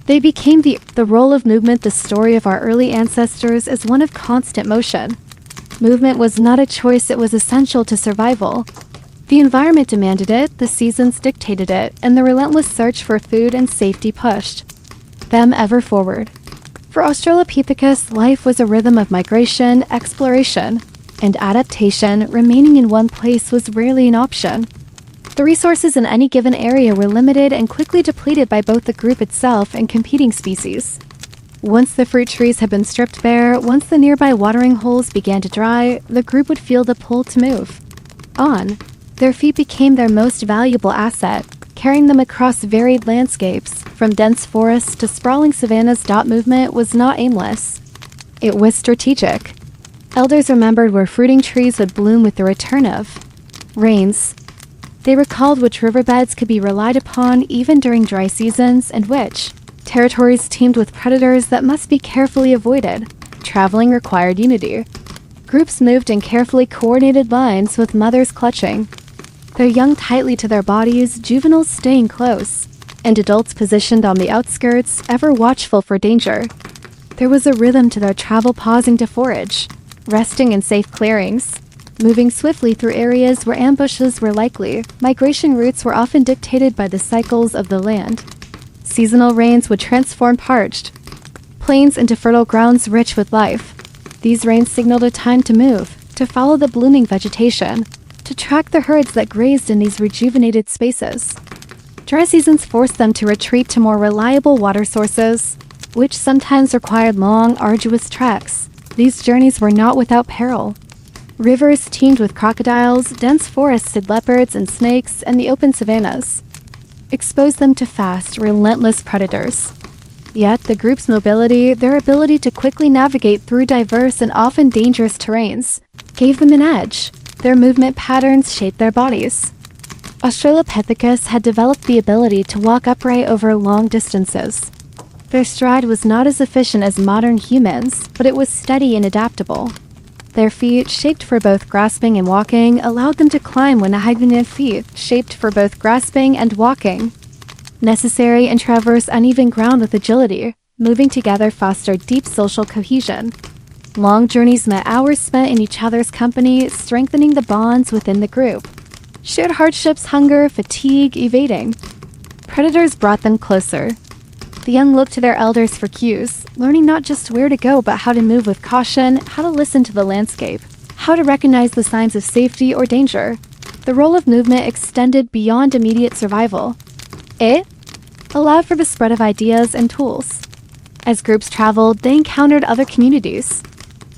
A: They became the role of movement. The story of our early ancestors is one of constant motion. Movement was not a choice, it was essential to survival. The environment demanded it, the seasons dictated it, and the relentless search for food and safety pushed them ever forward. For Australopithecus, life was a rhythm of migration, exploration, and adaptation. Remaining in one place was rarely an option. The resources in any given area were limited and quickly depleted by both the group itself and competing species. Once the fruit trees had been stripped bare, once the nearby watering holes began to dry, the group would feel the pull to move on. Their feet became their most valuable asset, carrying them across varied landscapes, from dense forests to sprawling savannas. Movement was not aimless. It was strategic. Elders remembered where fruiting trees would bloom with the return of rains. They recalled which riverbeds could be relied upon even during dry seasons and which territories teemed with predators that must be carefully avoided. Traveling required unity. Groups moved in carefully coordinated lines with mothers clutching their young tightly to their bodies, juveniles staying close, and adults positioned on the outskirts, ever watchful for danger. There was a rhythm to their travel, pausing to forage, resting in safe clearings, moving swiftly through areas where ambushes were likely. Migration routes were often dictated by the cycles of the land. Seasonal rains would transform parched plains into fertile grounds rich with life. These rains signaled a time to move, to follow the blooming vegetation, to track the herds that grazed in these rejuvenated spaces. Dry seasons forced them to retreat to more reliable water sources, which sometimes required long, arduous treks. These journeys were not without peril. Rivers teemed with crocodiles, dense forests hid leopards and snakes, and the open savannas exposed them to fast, relentless predators. Yet the group's mobility, their ability to quickly navigate through diverse and often dangerous terrains, gave them an edge. Their movement patterns shaped their bodies. Australopithecus had developed the ability to walk upright over long distances. Their stride was not as efficient as modern humans, but it was steady and adaptable. Their feet, shaped for both grasping and walking, allowed them to climb when hind feet, shaped for both grasping and walking, necessary and traverse uneven ground with agility. Moving together fostered deep social cohesion. Long journeys meant hours spent in each other's company, strengthening the bonds within the group. Shared hardships, hunger, fatigue, evading predators brought them closer. The young looked to their elders for cues, learning not just where to go but how to move with caution, how to listen to the landscape, how to recognize the signs of safety or danger. The role of movement extended beyond immediate survival. It allowed for the spread of ideas and tools. As groups traveled, they encountered other communities.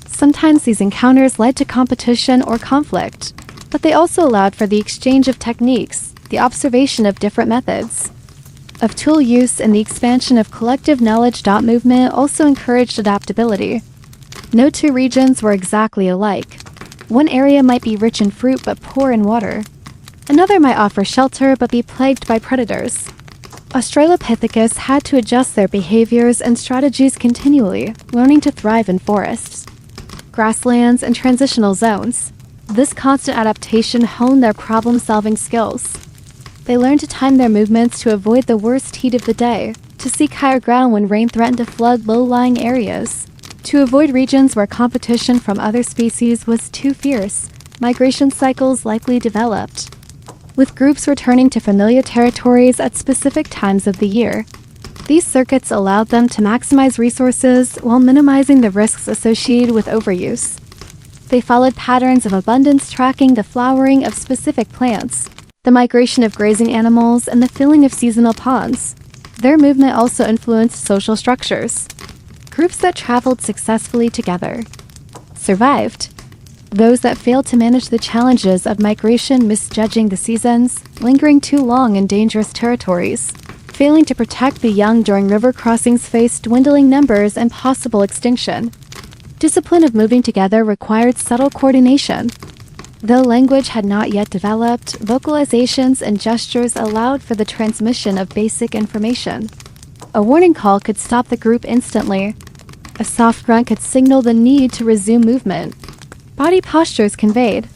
A: Sometimes these encounters led to competition or conflict, but they also allowed for the exchange of techniques, the observation of different methods of tool use, and the expansion of collective knowledge. Movement also encouraged adaptability. No two regions were exactly alike. One area might be rich in fruit but poor in water. Another might offer shelter but be plagued by predators. Australopithecus had to adjust their behaviors and strategies continually, learning to thrive in forests, grasslands, and transitional zones. This constant adaptation honed their problem-solving skills. They learned to time their movements to avoid the worst heat of the day, to seek higher ground when rain threatened to flood low-lying areas, to avoid regions where competition from other species was too fierce. Migration cycles likely developed, with groups returning to familiar territories at specific times of the year. These circuits allowed them to maximize resources while minimizing the risks associated with overuse. They followed patterns of abundance, tracking the flowering of specific plants, the migration of grazing animals, and the filling of seasonal ponds. Their movement also influenced social structures. Groups that traveled successfully together survived. Those that failed to manage the challenges of migration, misjudging the seasons, lingering too long in dangerous territories, failing to protect the young during river crossings, faced dwindling numbers and possible extinction. Discipline of moving together required subtle coordination. Though language had not yet developed, vocalizations and gestures allowed for the transmission of basic information. A warning call could stop the group instantly. A soft grunt could signal the need to resume movement. Body postures conveyed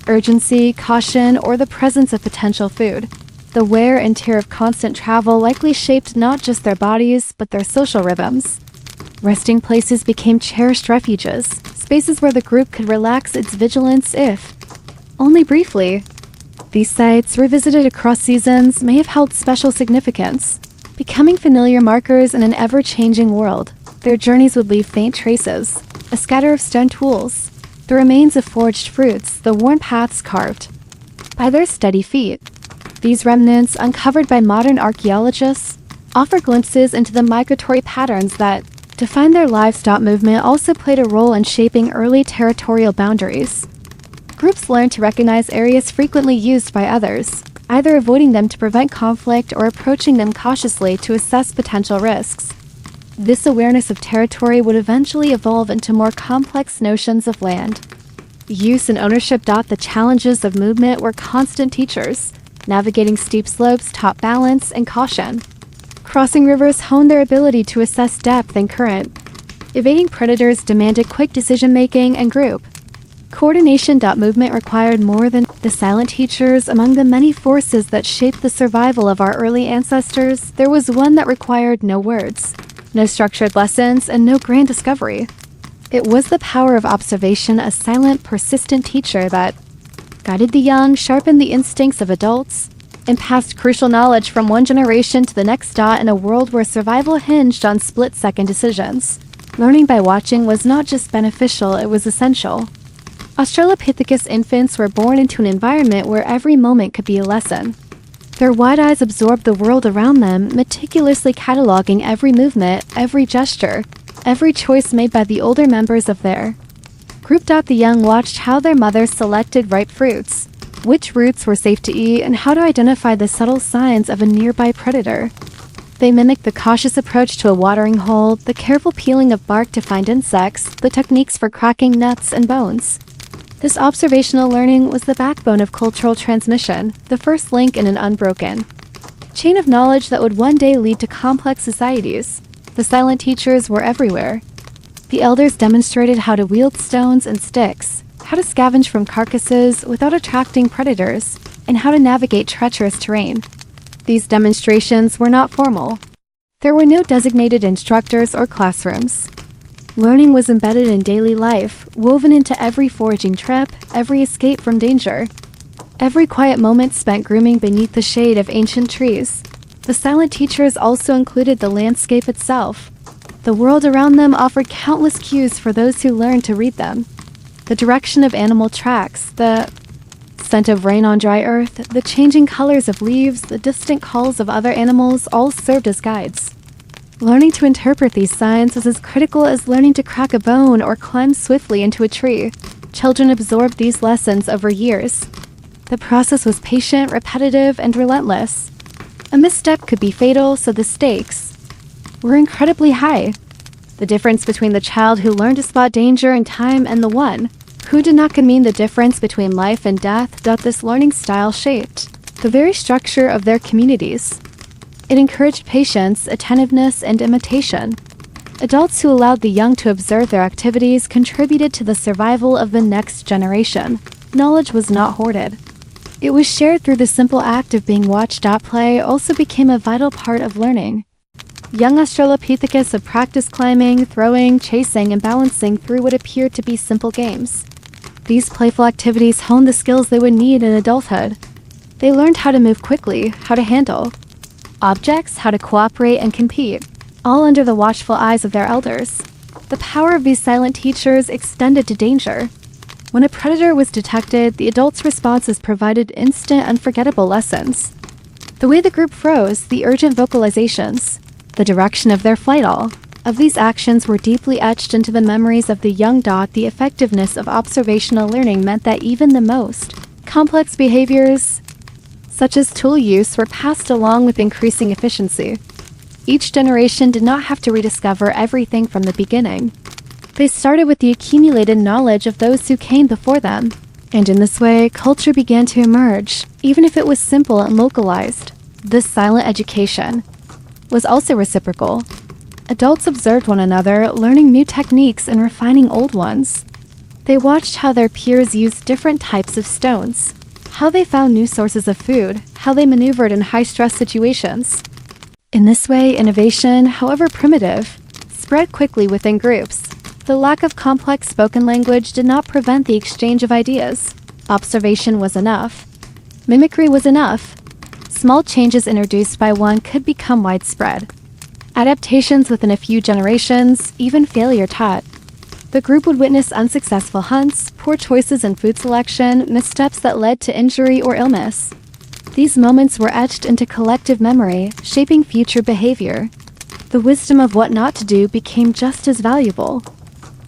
A: urgency, caution, or the presence of potential food. The wear and tear of constant travel likely shaped not just their bodies, but their social rhythms. Resting places became cherished refuges, spaces where the group could relax its vigilance if only briefly. These sites, revisited across seasons, may have held special significance, becoming familiar markers in an ever-changing world. Their journeys would leave faint traces, a scatter of stone tools, the remains of forged fruits, the worn paths carved by their steady feet. These remnants, uncovered by modern archaeologists, offer glimpses into the migratory patterns that define their livestock movement. Also played a role in shaping early territorial boundaries. Groups learned to recognize areas frequently used by others, either avoiding them to prevent conflict or approaching them cautiously to assess potential risks. This awareness of territory would eventually evolve into more complex notions of land use and ownership. The challenges of movement were constant teachers. Navigating steep slopes taught balance and caution. Crossing rivers honed their ability to assess depth and current. Evading predators demanded quick decision-making and group coordination. Movement required more than the silent teachers. Among the many forces that shaped the survival of our early ancestors, there was one that required no words, no structured lessons, and no grand discovery. It was the power of observation, a silent, persistent teacher that guided the young, sharpened the instincts of adults, and passed crucial knowledge from one generation to the next. In a world where survival hinged on split-second decisions, learning by watching was not just beneficial, it was essential. Australopithecus infants were born into an environment where every moment could be a lesson. Their wide eyes absorbed the world around them, meticulously cataloging every movement, every gesture, every choice made by the older members of their group. The young watched how their mothers selected ripe fruits, which roots were safe to eat, and how to identify the subtle signs of a nearby predator. They mimicked the cautious approach to a watering hole, the careful peeling of bark to find insects, the techniques for cracking nuts and bones. This observational learning was the backbone of cultural transmission, the first link in an unbroken chain of knowledge that would one day lead to complex societies. The silent teachers were everywhere. The elders demonstrated how to wield stones and sticks, how to scavenge from carcasses without attracting predators, and how to navigate treacherous terrain. These demonstrations were not formal. There were no designated instructors or classrooms. Learning was embedded in daily life, woven into every foraging trip, every escape from danger, every quiet moment spent grooming beneath the shade of ancient trees. The silent teachers also included the landscape itself. The world around them offered countless cues for those who learned to read them. The direction of animal tracks, the scent of rain on dry earth, the changing colors of leaves, the distant calls of other animals all served as guides. Learning to interpret these signs was as critical as learning to crack a bone or climb swiftly into a tree. Children absorbed these lessons over years. The process was patient, repetitive, and relentless. A misstep could be fatal, so the stakes were incredibly high. The difference between the child who learned to spot danger in time and the one who did not could mean the difference between life and death. This learning style shaped the very structure of their communities. It encouraged patience, attentiveness, and imitation. Adults who allowed the young to observe their activities contributed to the survival of the next generation. Knowledge was not hoarded. It was shared through the simple act of being watched. Play also became a vital part of learning. Young Australopithecus had practiced climbing, throwing, chasing, and balancing through what appeared to be simple games. These playful activities honed the skills they would need in adulthood. They learned how to move quickly, how to handle objects, how to cooperate and compete, all under the watchful eyes of their elders. The power of these silent teachers extended to danger. When a predator was detected, the adults' responses provided instant, unforgettable lessons. The way the group froze, the urgent vocalizations, the direction of their flight, all of these actions were deeply etched into the memories of the young dot. The effectiveness of observational learning meant that even the most complex behaviors, such as tool use, were passed along with increasing efficiency. Each generation did not have to rediscover everything from the beginning. They started with the accumulated knowledge of those who came before them. And in this way, culture began to emerge, even if it was simple and localized. This silent education was also reciprocal. Adults observed one another, learning new techniques and refining old ones. They watched how their peers used different types of stones, how they found new sources of food, how they maneuvered in high-stress situations. In this way, innovation, however primitive, spread quickly within groups. The lack of complex spoken language did not prevent the exchange of ideas. Observation was enough. Mimicry was enough. Small changes introduced by one could become widespread. Adaptations within a few generations, even failure taught. The group would witness unsuccessful hunts, poor choices in food selection, missteps that led to injury or illness. These moments were etched into collective memory, shaping future behavior. The wisdom of what not to do became just as valuable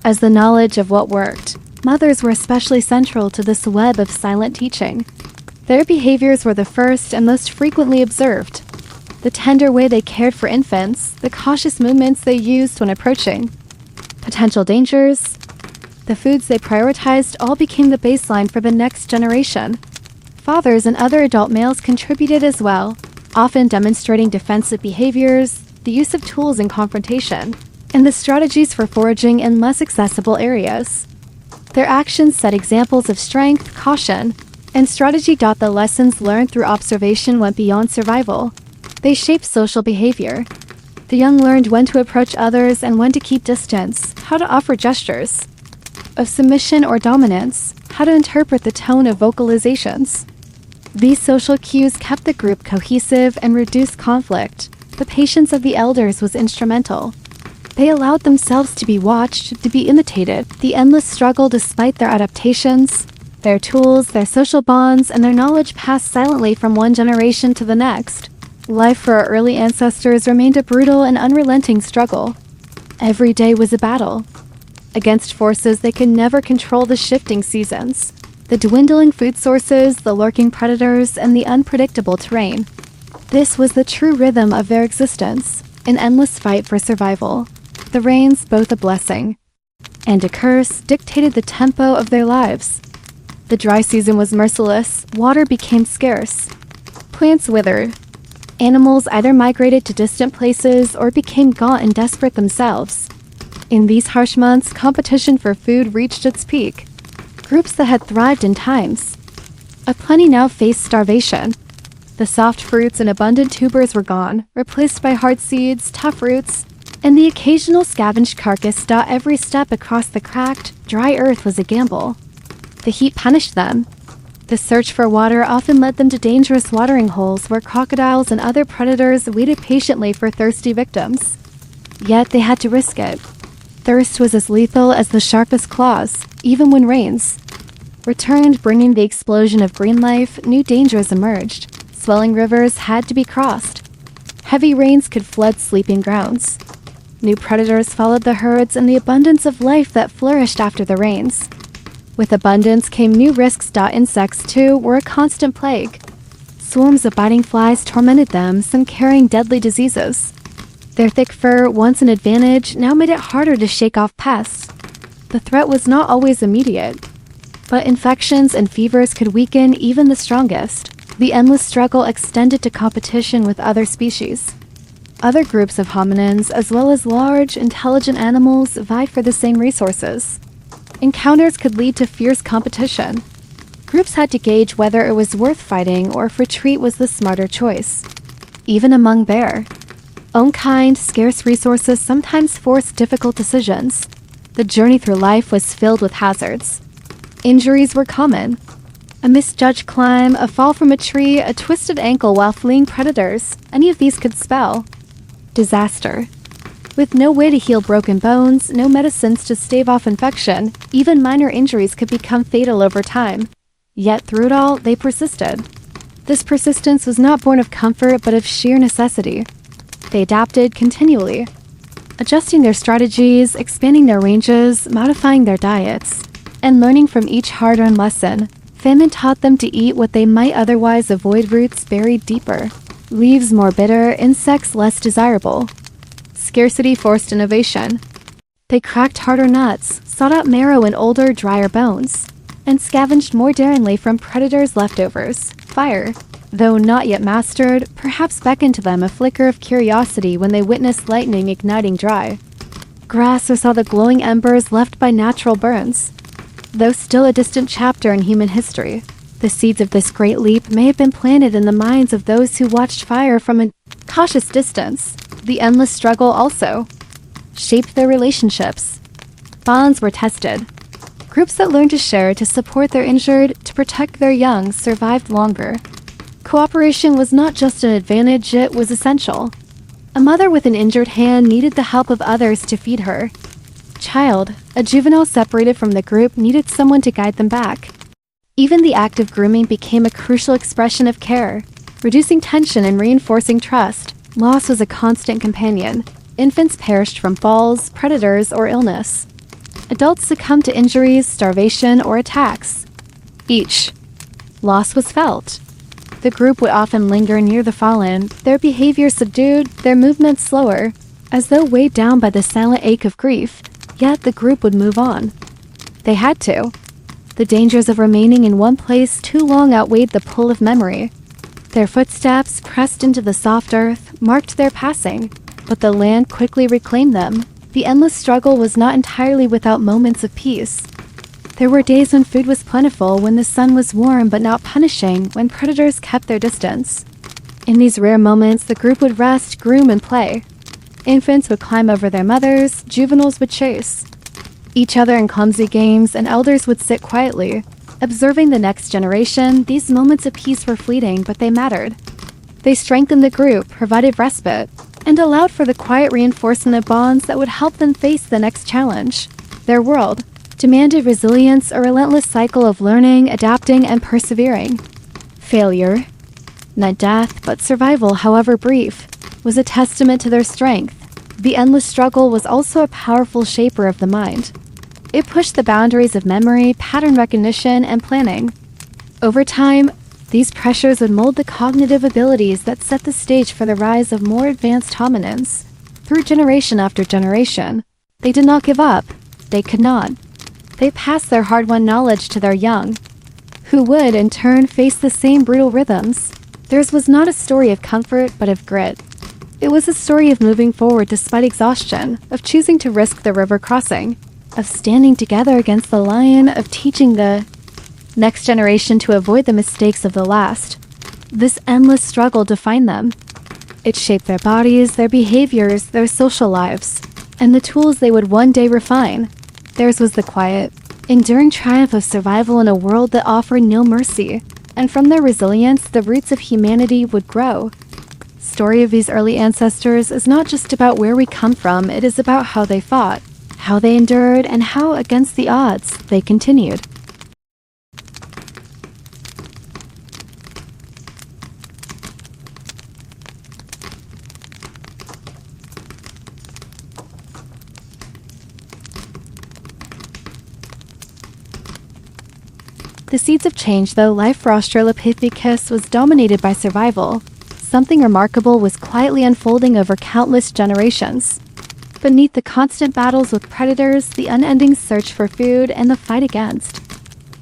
A: as the knowledge of what worked. Mothers were especially central to this web of silent teaching. Their behaviors were the first and most frequently observed. The tender way they cared for infants, the cautious movements they used when approaching potential dangers, the foods they prioritized, all became the baseline for the next generation. Fathers and other adult males contributed as well, often demonstrating defensive behaviors, the use of tools in confrontation, and the strategies for foraging in less accessible areas. Their actions set examples of strength, caution, and strategy. The lessons learned through observation went beyond survival. They shaped social behavior. The young learned when to approach others and when to keep distance, how to offer gestures of submission or dominance, how to interpret the tone of vocalizations. These social cues kept the group cohesive and reduced conflict. The patience of the elders was instrumental. They allowed themselves to be watched, to be imitated. The endless struggle despite their adaptations, their tools, their social bonds, and their knowledge passed silently from one generation to the next. Life for our early ancestors remained a brutal and unrelenting struggle. Every day was a battle. Against forces they could never control: the shifting seasons, the dwindling food sources, the lurking predators, and the unpredictable terrain. This was the true rhythm of their existence, an endless fight for survival. The rains, both a blessing and a curse, dictated the tempo of their lives. The dry season was merciless, water became scarce, plants withered. Animals either migrated to distant places or became gaunt and desperate themselves. In these harsh months, competition for food reached its peak. Groups that had thrived in times of plenty now faced starvation. The soft fruits and abundant tubers were gone, replaced by hard seeds, tough roots, and the occasional scavenged carcass. Every step across the cracked, dry earth was a gamble. The heat punished them. The search for water often led them to dangerous watering holes where crocodiles and other predators waited patiently for thirsty victims. Yet they had to risk it. Thirst was as lethal as the sharpest claws, even when rains returned, bringing the explosion of green life. New dangers emerged. Swelling rivers had to be crossed. Heavy rains could flood sleeping grounds. New predators followed the herds, and the abundance of life that flourished after the rains. With abundance came new risks. Insects, too, were a constant plague. Swarms of biting flies tormented them, some carrying deadly diseases. Their thick fur, once an advantage, now made it harder to shake off pests. The threat was not always immediate, but infections and fevers could weaken even the strongest. The endless struggle extended to competition with other species. Other groups of hominins, as well as large, intelligent animals, vied for the same resources. Encounters could lead to fierce competition. Groups had to gauge whether it was worth fighting or if retreat was the smarter choice. Even among their own kind, scarce resources sometimes forced difficult decisions. The journey through life was filled with hazards. Injuries were common. A misjudged climb, a fall from a tree, a twisted ankle while fleeing predators, any of these could spell disaster. With no way to heal broken bones, no medicines to stave off infection, even minor injuries could become fatal over time. Yet through it all, they persisted. This persistence was not born of comfort but of sheer necessity. They adapted continually, adjusting their strategies, expanding their ranges, modifying their diets, and learning from each hard-earned lesson. Famine taught them to eat what they might otherwise avoid: roots buried deeper, leaves more bitter, insects less desirable. Scarcity forced innovation. They cracked harder nuts, sought out marrow in older, drier bones, and scavenged more daringly from predators' leftovers. Fire, though not yet mastered, perhaps beckoned to them a flicker of curiosity when they witnessed lightning igniting dry grass or saw the glowing embers left by natural burns. Though still a distant chapter in human history, the seeds of this great leap may have been planted in the minds of those who watched fire from a cautious distance. The endless struggle also shaped their relationships. Bonds were tested. Groups that learned to share, to support their injured, to protect their young, survived longer. Cooperation was not just an advantage, it was essential. A mother with an injured hand needed the help of others to feed her. Child, a juvenile separated from the group, needed someone to guide them back. Even the act of grooming became a crucial expression of care, reducing tension and reinforcing trust. Loss was a constant companion. Infants perished from falls, predators, or illness. Adults succumbed to injuries, starvation, or attacks. Each loss was felt. The group would often linger near the fallen, their behavior subdued, their movements slower, as though weighed down by the silent ache of grief. Yet the group would move on. They had to. The dangers of remaining in one place too long outweighed the pull of memory. Their footsteps, pressed into the soft earth, marked their passing, but the land quickly reclaimed them. The endless struggle was not entirely without moments of peace. There were days when food was plentiful, when the sun was warm but not punishing, when predators kept their distance. In these rare moments, the group would rest, groom, and play. Infants would climb over their mothers, juveniles would chase each other in clumsy games, and elders would sit quietly, observing the next generation. These moments of peace were fleeting, but they mattered. They strengthened the group, provided respite, and allowed for the quiet reinforcement of bonds that would help them face the next challenge. Their world demanded resilience, a relentless cycle of learning, adapting, and persevering. Failure, not death, but survival, however brief, was a testament to their strength. The endless struggle was also a powerful shaper of the mind. It pushed the boundaries of memory, pattern recognition, and planning. Over time, these pressures would mold the cognitive abilities that set the stage for the rise of more advanced hominins. Through generation after generation, they did not give up. They could not. They passed their hard-won knowledge to their young, who would, in turn, face the same brutal rhythms. Theirs was not a story of comfort, but of grit. It was a story of moving forward despite exhaustion, of choosing to risk the river crossing, of standing together against the lion, of teaching the next generation to avoid the mistakes of the last. This endless struggle defined them. It shaped their bodies, their behaviors, their social lives, and the tools they would one day refine. Theirs was the quiet, enduring triumph of survival in a world that offered no mercy, and from their resilience, the roots of humanity would grow. The story of these early ancestors is not just about where we come from, it is about how they fought, how they endured, and how, against the odds, they continued. The seeds of change, though life for Australopithecus was dominated by survival, something remarkable was quietly unfolding over countless generations. Beneath the constant battles with predators, the unending search for food, and the fight against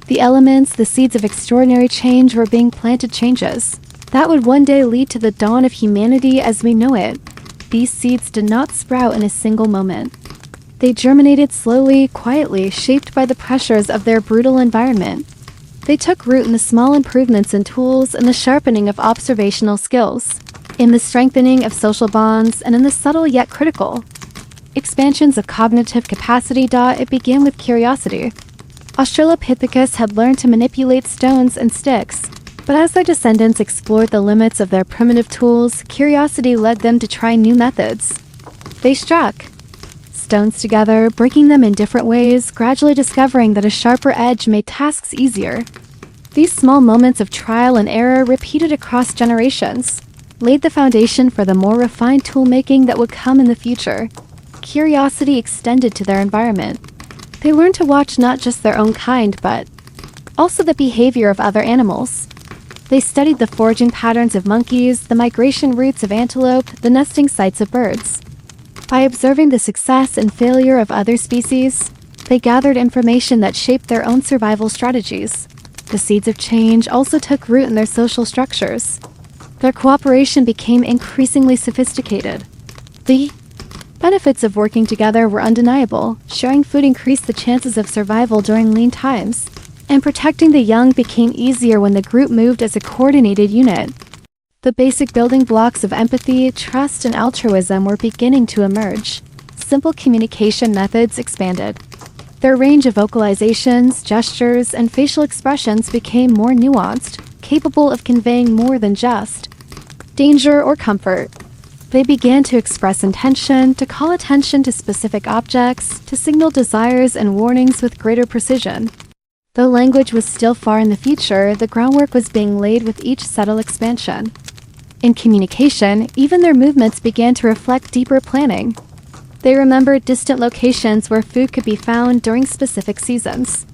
A: the elements, the seeds of extraordinary change were being planted, changes that would one day lead to the dawn of humanity as we know it. These seeds did not sprout in a single moment. They germinated slowly, quietly, shaped by the pressures of their brutal environment. They took root in the small improvements in tools and the sharpening of observational skills, in the strengthening of social bonds, and in the subtle yet critical expansions of cognitive capacity. It began with curiosity. Australopithecus had learned to manipulate stones and sticks, but as their descendants explored the limits of their primitive tools, curiosity led them to try new methods. They struck stones together, breaking them in different ways, gradually discovering that a sharper edge made tasks easier. These small moments of trial and error, repeated across generations, laid the foundation for the more refined tool-making that would come in the future. Curiosity extended to their environment. They learned to watch not just their own kind, but also the behavior of other animals. They studied the foraging patterns of monkeys, the migration routes of antelope, the nesting sites of birds. By observing the success and failure of other species, they gathered information that shaped their own survival strategies. The seeds of change also took root in their social structures. Their cooperation became increasingly sophisticated. The benefits of working together were undeniable. Sharing food increased the chances of survival during lean times, and protecting the young became easier when the group moved as a coordinated unit. The basic building blocks of empathy, trust, and altruism were beginning to emerge. Simple communication methods expanded. Their range of vocalizations, gestures, and facial expressions became more nuanced, capable of conveying more than just danger or comfort. They began to express intention, to call attention to specific objects, to signal desires and warnings with greater precision. Though language was still far in the future, the groundwork was being laid with each subtle expansion. In communication, even their movements began to reflect deeper planning. They remembered distant locations where food could be found during specific seasons.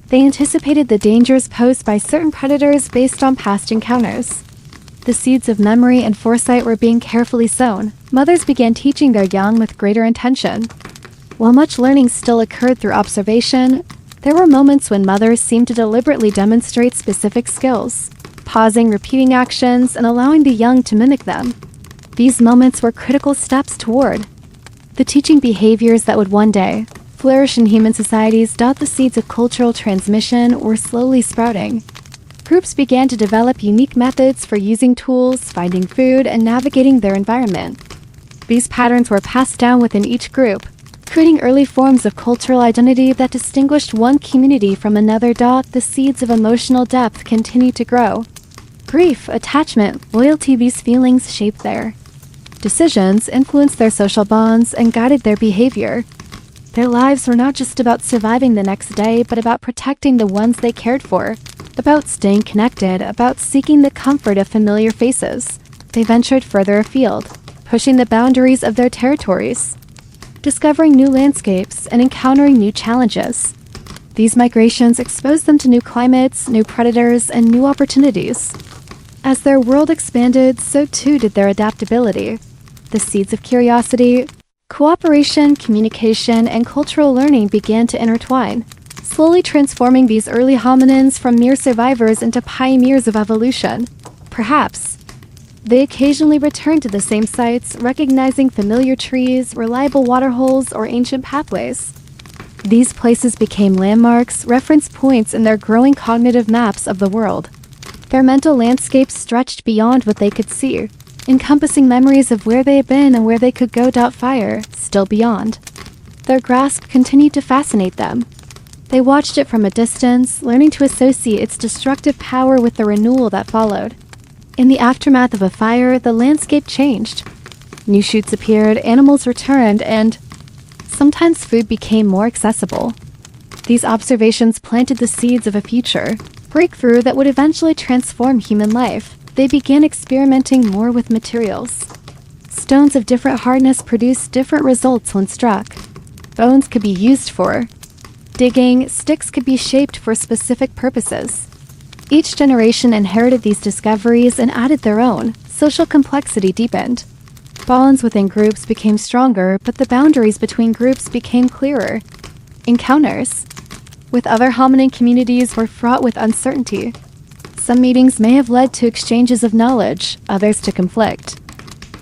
A: They anticipated the dangers posed by certain predators based on past encounters. The seeds of memory and foresight were being carefully sown. Mothers began teaching their young with greater intention. While much learning still occurred through observation, there were moments when mothers seemed to deliberately demonstrate specific skills, pausing repeating actions and allowing the young to mimic them. These moments were critical steps toward the teaching behaviors that would one day flourish in human societies. The seeds of cultural transmission were slowly sprouting. Groups began to develop unique methods for using tools, finding food, and navigating their environment. These patterns were passed down within each group, creating early forms of cultural identity that distinguished one community from another. The seeds of emotional depth continued to grow. Grief, attachment, loyalty, these feelings shaped their decisions, influenced their social bonds, and guided their behavior. Their lives were not just about surviving the next day, but about protecting the ones they cared for, about staying connected, about seeking the comfort of familiar faces. They ventured further afield, pushing the boundaries of their territories, discovering new landscapes, and encountering new challenges. These migrations exposed them to new climates, new predators, and new opportunities. As their world expanded, so too did their adaptability. The seeds of curiosity, cooperation, communication, and cultural learning began to intertwine, slowly transforming these early hominins from mere survivors into pioneers of evolution. Perhaps they occasionally returned to the same sites, recognizing familiar trees, reliable waterholes, or ancient pathways. These places became landmarks, reference points in their growing cognitive maps of the world. Their mental landscapes stretched beyond what they could see, encompassing memories of where they had been and where they could go. Fire, still beyond. Their grasp continued to fascinate them. They watched it from a distance, learning to associate its destructive power with the renewal that followed. In the aftermath of a fire, the landscape changed. New shoots appeared, animals returned, and sometimes food became more accessible. These observations planted the seeds of a future breakthrough that would eventually transform human life. They began experimenting more with materials. Stones of different hardness produced different results when struck. Bones could be used for digging, sticks could be shaped for specific purposes. Each generation inherited these discoveries and added their own. Social complexity deepened. Bonds within groups became stronger, but the boundaries between groups became clearer. Encounters with other hominin communities were fraught with uncertainty. Some meetings may have led to exchanges of knowledge, others to conflict.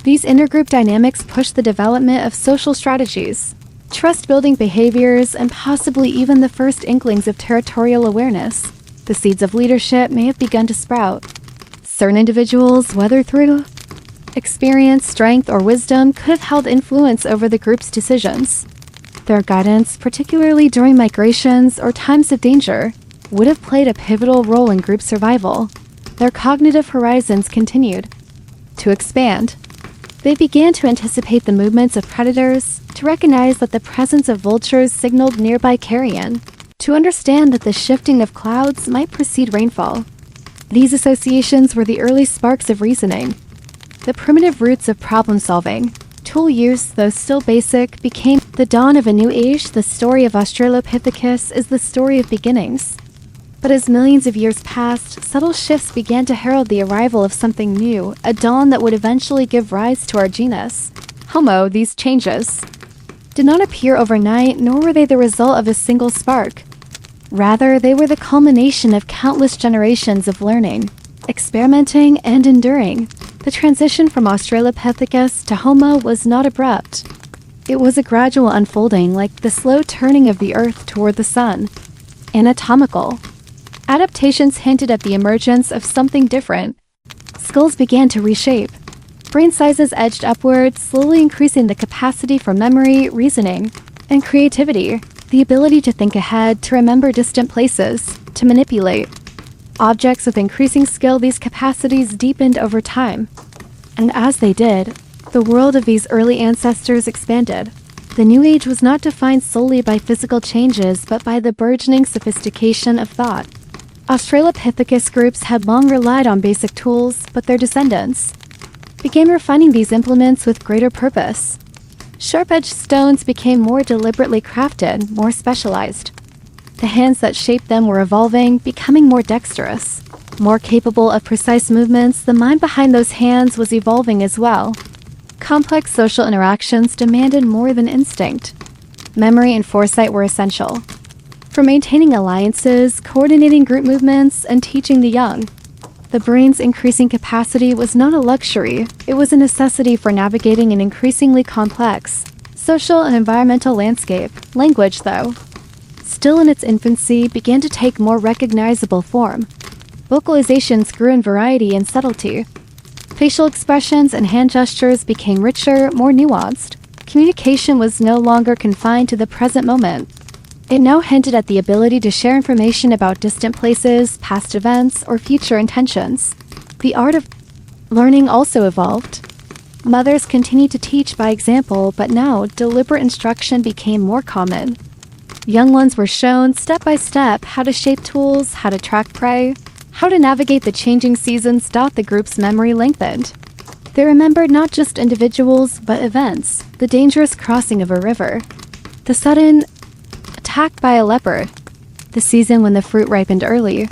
A: These intergroup dynamics pushed the development of social strategies, trust-building behaviors, and possibly even the first inklings of territorial awareness. The seeds of leadership may have begun to sprout. Certain individuals, whether through experience, strength, or wisdom, could have held influence over the group's decisions. Their guidance, particularly during migrations or times of danger, would have played a pivotal role in group survival. Their cognitive horizons continued to expand. They began to anticipate the movements of predators, to recognize that the presence of vultures signaled nearby carrion, to understand that the shifting of clouds might precede rainfall. These associations were the early sparks of reasoning, the primitive roots of problem-solving. Tool use, though still basic, became the dawn of a new age. The story of Australopithecus is the story of beginnings. But as millions of years passed, subtle shifts began to herald the arrival of something new, a dawn that would eventually give rise to our genus, Homo. These changes did not appear overnight, nor were they the result of a single spark. Rather, they were the culmination of countless generations of learning, experimenting, and enduring. The transition from Australopithecus to Homo was not abrupt. It was a gradual unfolding, like the slow turning of the Earth toward the sun. Anatomical adaptations hinted at the emergence of something different. Skulls began to reshape. Brain sizes edged upward, slowly increasing the capacity for memory, reasoning, and creativity. The ability to think ahead, to remember distant places, to manipulate objects with increasing skill. These capacities deepened over time. And as they did, the world of these early ancestors expanded. The New Age was not defined solely by physical changes, but by the burgeoning sophistication of thought. Australopithecus groups had long relied on basic tools, but their descendants began refining these implements with greater purpose. Sharp-edged stones became more deliberately crafted, more specialized. The hands that shaped them were evolving, becoming more dexterous, more capable of precise movements. The mind behind those hands was evolving as well. Complex social interactions demanded more than instinct. Memory and foresight were essential for maintaining alliances, coordinating group movements, and teaching the young. The brain's increasing capacity was not a luxury, it was a necessity for navigating an increasingly complex social and environmental landscape. Language, though, still in its infancy, began to take more recognizable form. Vocalizations grew in variety and subtlety. Facial expressions and hand gestures became richer, more nuanced. Communication was no longer confined to the present moment. It now hinted at the ability to share information about distant places, past events, or future intentions. The art of learning also evolved. Mothers continued to teach by example, but now deliberate instruction became more common. Young ones were shown step by step how to shape tools, how to track prey, how to navigate the changing seasons. The group's memory lengthened. They remembered not just individuals, but events, the dangerous crossing of a river, the sudden attack by a leopard, the season when the fruit ripened early.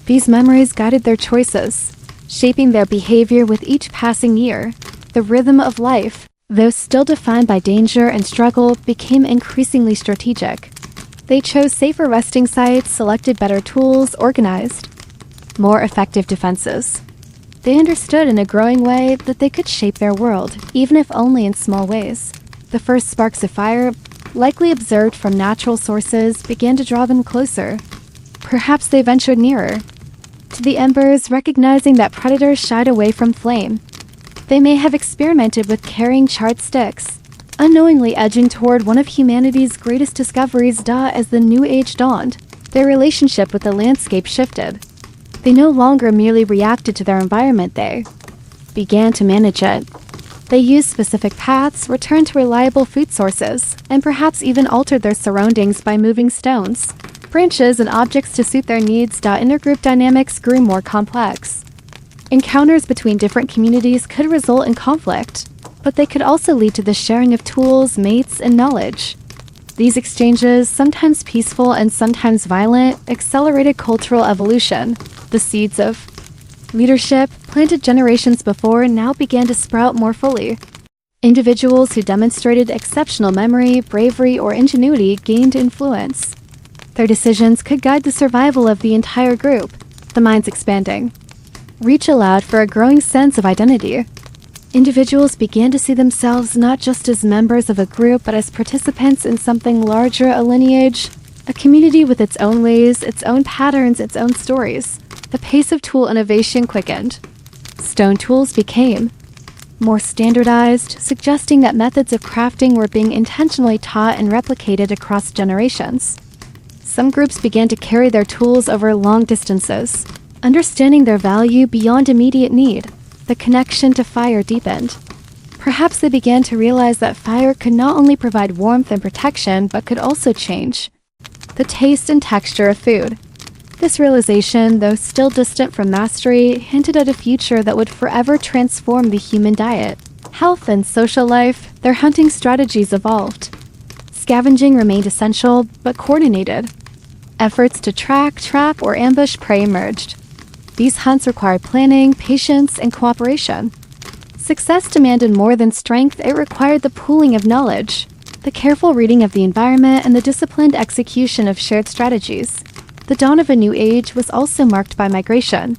A: These memories guided their choices, shaping their behavior with each passing year. The rhythm of life, though still defined by danger and struggle, became increasingly strategic. They chose safer resting sites, selected better tools, organized more effective defenses. They understood in a growing way that they could shape their world, even if only in small ways. The first sparks of fire, likely observed from natural sources, began to draw them closer. Perhaps they ventured nearer to the embers, recognizing that predators shied away from flame. They may have experimented with carrying charred sticks, unknowingly edging toward one of humanity's greatest discoveries. As the New Age dawned, their relationship with the landscape shifted. They no longer merely reacted to their environment, they began to manage it. They used specific paths, returned to reliable food sources, and perhaps even altered their surroundings by moving stones, branches, and objects to suit their needs. Intergroup dynamics grew more complex. Encounters between different communities could result in conflict, but they could also lead to the sharing of tools, mates, and knowledge. These exchanges, sometimes peaceful and sometimes violent, accelerated cultural evolution. The seeds of leadership, planted generations before, now began to sprout more fully. Individuals who demonstrated exceptional memory, bravery, or ingenuity gained influence. Their decisions could guide the survival of the entire group. The mind's expanding reach allowed for a growing sense of identity. Individuals began to see themselves not just as members of a group, but as participants in something larger, a lineage, a community with its own ways, its own patterns, its own stories. The pace of tool innovation quickened. Stone tools became more standardized, suggesting that methods of crafting were being intentionally taught and replicated across generations. Some groups began to carry their tools over long distances, understanding their value beyond immediate need. The connection to fire deepened. Perhaps they began to realize that fire could not only provide warmth and protection, but could also change the taste and texture of food. This realization, though still distant from mastery, hinted at a future that would forever transform the human diet. Health and social life, their hunting strategies evolved. Scavenging remained essential, but coordinated. Efforts to track, trap, or ambush prey emerged. These hunts required planning, patience, and cooperation. Success demanded more than strength, it required the pooling of knowledge, the careful reading of the environment, and the disciplined execution of shared strategies. The dawn of a new age was also marked by migration.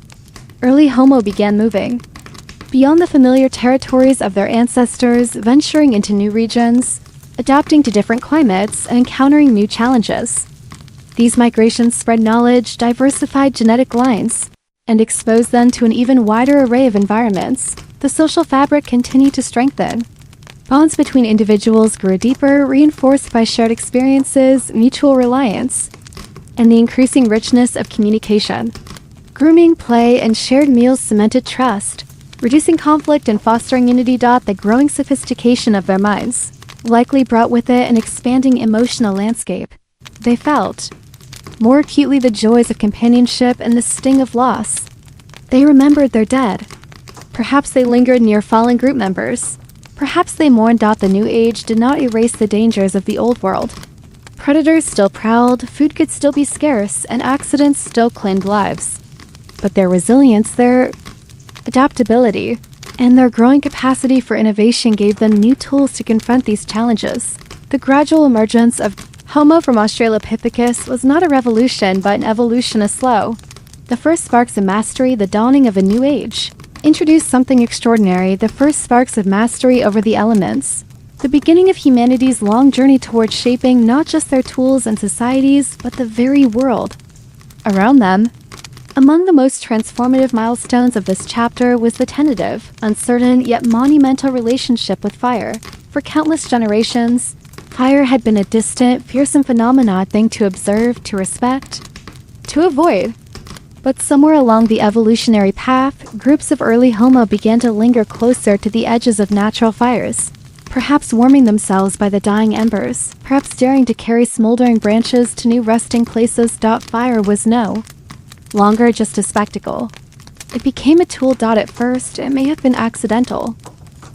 A: Early Homo began moving beyond the familiar territories of their ancestors, venturing into new regions, adapting to different climates, and encountering new challenges. These migrations spread knowledge, diversified genetic lines, and exposed them to an even wider array of environments. The social fabric continued to strengthen. Bonds between individuals grew deeper, reinforced by shared experiences, mutual reliance, and the increasing richness of communication. Grooming, play, and shared meals cemented trust, reducing conflict and fostering unity. The growing sophistication of their minds likely brought with it an expanding emotional landscape. They felt more acutely the joys of companionship and the sting of loss. They remembered their dead. Perhaps they lingered near fallen group members. Perhaps they mourned. The new age did not erase the dangers of the old world. Predators still prowled, food could still be scarce, and accidents still claimed lives. But their resilience, their adaptability, and their growing capacity for innovation gave them new tools to confront these challenges. The gradual emergence of Homo from Australopithecus was not a revolution, but an evolution slow. The first sparks of mastery, the dawning of a new age, introduced something extraordinary, the first sparks of mastery over the elements. The beginning of humanity's long journey towards shaping not just their tools and societies, but the very world around them. Among the most transformative milestones of this chapter was the tentative, uncertain, yet monumental relationship with fire. For countless generations, fire had been a distant, fearsome phenomenon, a thing to observe, to respect, to avoid. But somewhere along the evolutionary path, groups of early Homo began to linger closer to the edges of natural fires. Perhaps warming themselves by the dying embers, perhaps daring to carry smoldering branches to new resting places. Fire was no longer just a spectacle. It became a tool. At first, it may have been accidental.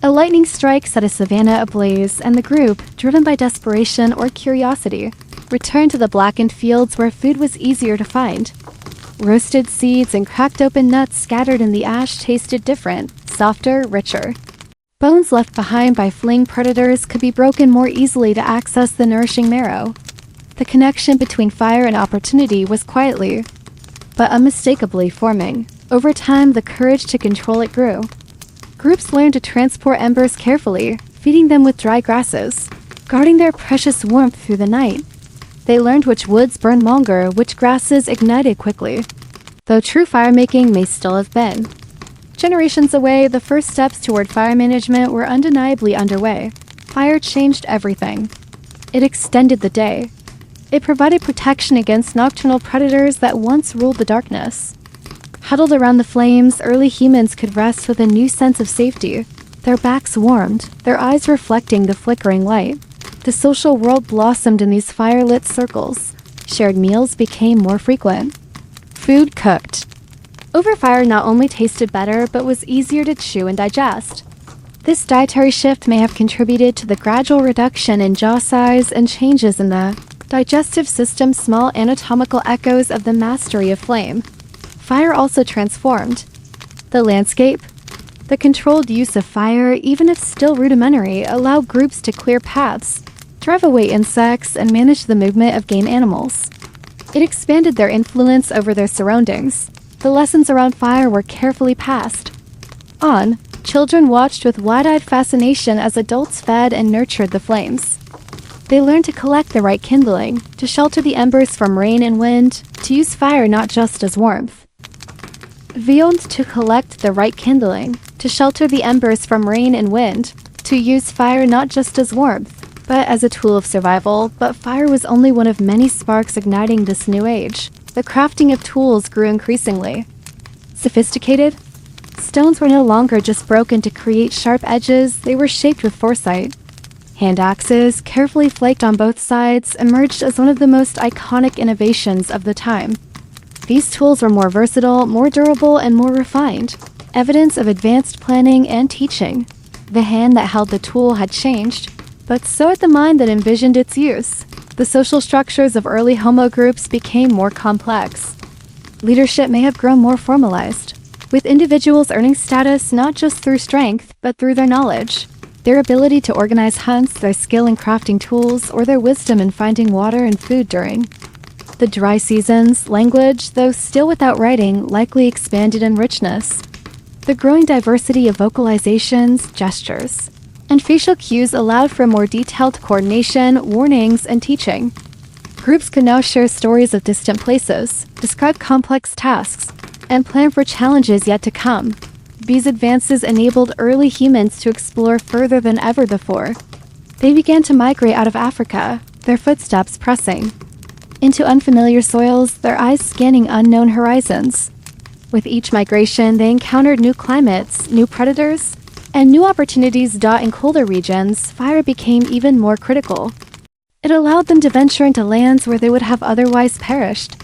A: A lightning strike set a savanna ablaze, and the group, driven by desperation or curiosity, returned to the blackened fields where food was easier to find. Roasted seeds and cracked open nuts scattered in the ash tasted different, softer, richer. Bones left behind by fleeing predators could be broken more easily to access the nourishing marrow. The connection between fire and opportunity was quietly, but unmistakably forming. Over time, the courage to control it grew. Groups learned to transport embers carefully, feeding them with dry grasses, guarding their precious warmth through the night. They learned which woods burned longer, which grasses ignited quickly. Though true fire-making may still have been generations away, the first steps toward fire management were undeniably underway. Fire changed everything. It extended the day. It provided protection against nocturnal predators that once ruled the darkness. Huddled around the flames, early humans could rest with a new sense of safety. Their backs warmed, their eyes reflecting the flickering light. The social world blossomed in these fire-lit circles. Shared meals became more frequent. Food cooked over fire not only tasted better, but was easier to chew and digest. This dietary shift may have contributed to the gradual reduction in jaw size and changes in the digestive system, small anatomical echoes of the mastery of flame. Fire also transformed the landscape. The controlled use of fire, even if still rudimentary, allowed groups to clear paths, drive away insects, and manage the movement of game animals. It expanded their influence over their surroundings. The lessons around fire were carefully passed on. Children watched with wide-eyed fascination as adults fed and nurtured the flames. They learned to collect the right kindling, to shelter the embers from rain and wind, to use fire not just as warmth. To collect the right kindling, to shelter the embers from rain and wind, to use fire not just as warmth, but as a tool of survival. But fire was only one of many sparks igniting this new age. The crafting of tools grew increasingly sophisticated. Stones were no longer just broken to create sharp edges, they were shaped with foresight. Hand axes, carefully flaked on both sides, emerged as one of the most iconic innovations of the time. These tools were more versatile, more durable, and more refined, evidence of advanced planning and teaching. The hand that held the tool had changed, but so had the mind that envisioned its use. The social structures of early Homo groups became more complex. Leadership may have grown more formalized, with individuals earning status not just through strength, but through their knowledge. Their ability to organize hunts, their skill in crafting tools, or their wisdom in finding water and food during the dry seasons. Language, though still without writing, likely expanded in richness. The growing diversity of vocalizations, gestures, and facial cues allowed for more detailed coordination, warnings, and teaching. Groups could now share stories of distant places, describe complex tasks, and plan for challenges yet to come. These advances enabled early humans to explore further than ever before. They began to migrate out of Africa, their footsteps pressing into unfamiliar soils, their eyes scanning unknown horizons. With each migration, they encountered new climates, new predators, and new opportunities. In colder regions, fire became even more critical. It allowed them to venture into lands where they would have otherwise perished.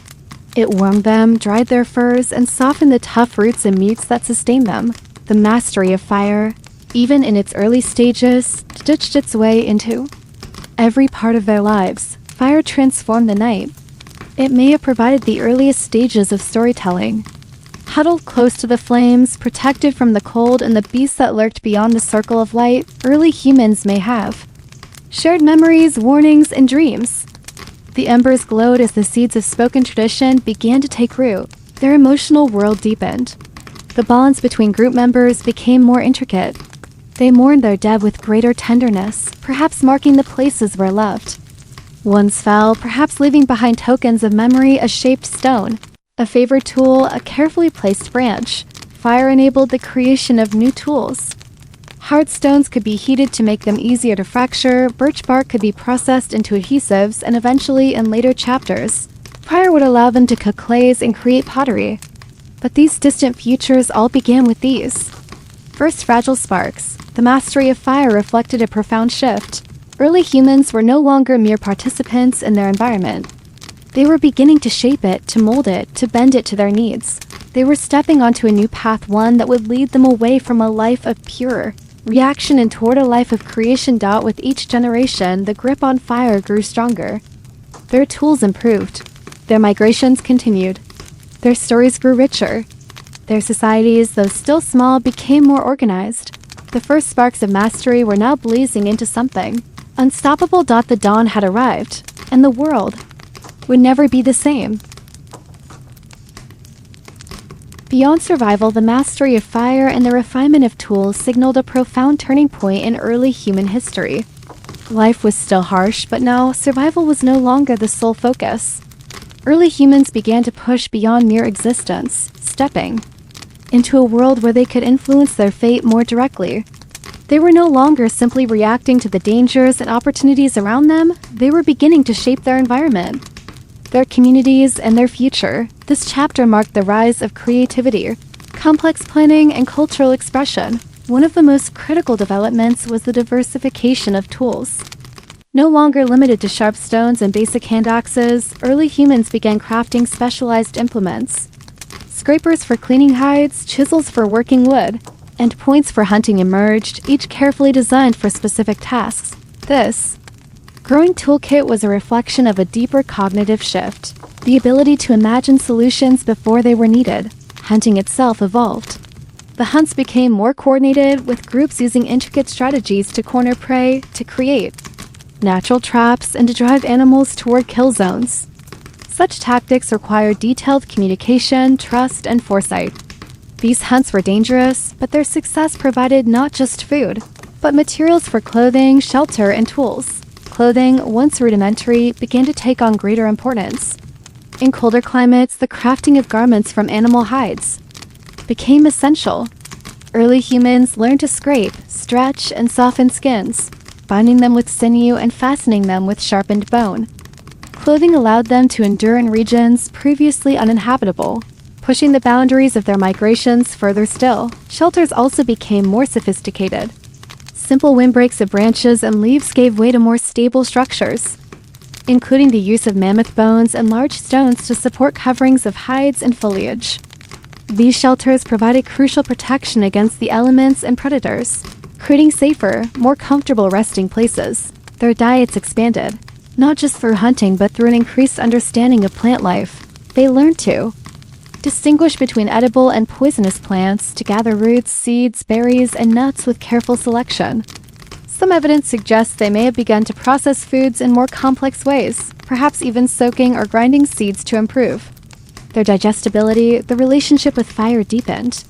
A: It warmed them, dried their furs, and softened the tough roots and meats that sustained them. The mastery of fire, even in its early stages, stitched its way into every part of their lives. Fire transformed the night. It may have provided the earliest stages of storytelling. Huddled close to the flames, protected from the cold and the beasts that lurked beyond the circle of light, early humans may have shared memories, warnings, and dreams. The embers glowed as the seeds of spoken tradition began to take root. Their emotional world deepened. The bonds between group members became more intricate. They mourned their dead with greater tenderness, perhaps marking the places where loved ones fell, perhaps leaving behind tokens of memory, a shaped stone, a favored tool, a carefully placed branch. Fire enabled the creation of new tools. Hard stones could be heated to make them easier to fracture, birch bark could be processed into adhesives, and eventually, in later chapters, fire would allow them to cook clays and create pottery. But these distant futures all began with these first fragile sparks. The mastery of fire reflected a profound shift. Early humans were no longer mere participants in their environment. They were beginning to shape it, to mold it, to bend it to their needs. They were stepping onto a new path, one that would lead them away from a life of pure reaction and toward a life of creation. With each generation, the grip on fire grew stronger. Their tools improved. Their migrations continued. Their stories grew richer. Their societies, though still small, became more organized. The first sparks of mastery were now blazing into something unstoppable. The dawn had arrived, and the world would never be the same. Beyond survival, the mastery of fire and the refinement of tools signaled a profound turning point in early human history. Life was still harsh, but now survival was no longer the sole focus. Early humans began to push beyond mere existence, stepping into a world where they could influence their fate more directly. They were no longer simply reacting to the dangers and opportunities around them, they were beginning to shape their environment, their communities, and their future. This chapter marked the rise of creativity, complex planning, and cultural expression. One of the most critical developments was the diversification of tools. No longer limited to sharp stones and basic hand axes, early humans began crafting specialized implements. Scrapers for cleaning hides, chisels for working wood, and points for hunting emerged, each carefully designed for specific tasks. This growing toolkit was a reflection of a deeper cognitive shift, the ability to imagine solutions before they were needed. Hunting itself evolved. The hunts became more coordinated, with groups using intricate strategies to corner prey, to create natural traps, and to drive animals toward kill zones. Such tactics required detailed communication, trust, and foresight. These hunts were dangerous, but their success provided not just food, but materials for clothing, shelter, and tools. Clothing, once rudimentary, began to take on greater importance. In colder climates, the crafting of garments from animal hides became essential. Early humans learned to scrape, stretch, and soften skins, binding them with sinew and fastening them with sharpened bone. Clothing allowed them to endure in regions previously uninhabitable, pushing the boundaries of their migrations further still. Shelters also became more sophisticated. Simple windbreaks of branches and leaves gave way to more stable structures, including the use of mammoth bones and large stones to support coverings of hides and foliage. These shelters provided crucial protection against the elements and predators, creating safer, more comfortable resting places. Their diets expanded, not just through hunting but through an increased understanding of plant life. They learned to distinguish between edible and poisonous plants, to gather roots, seeds, berries, and nuts with careful selection. Some evidence suggests they may have begun to process foods in more complex ways, perhaps even soaking or grinding seeds to improve their digestibility. The relationship with fire deepened.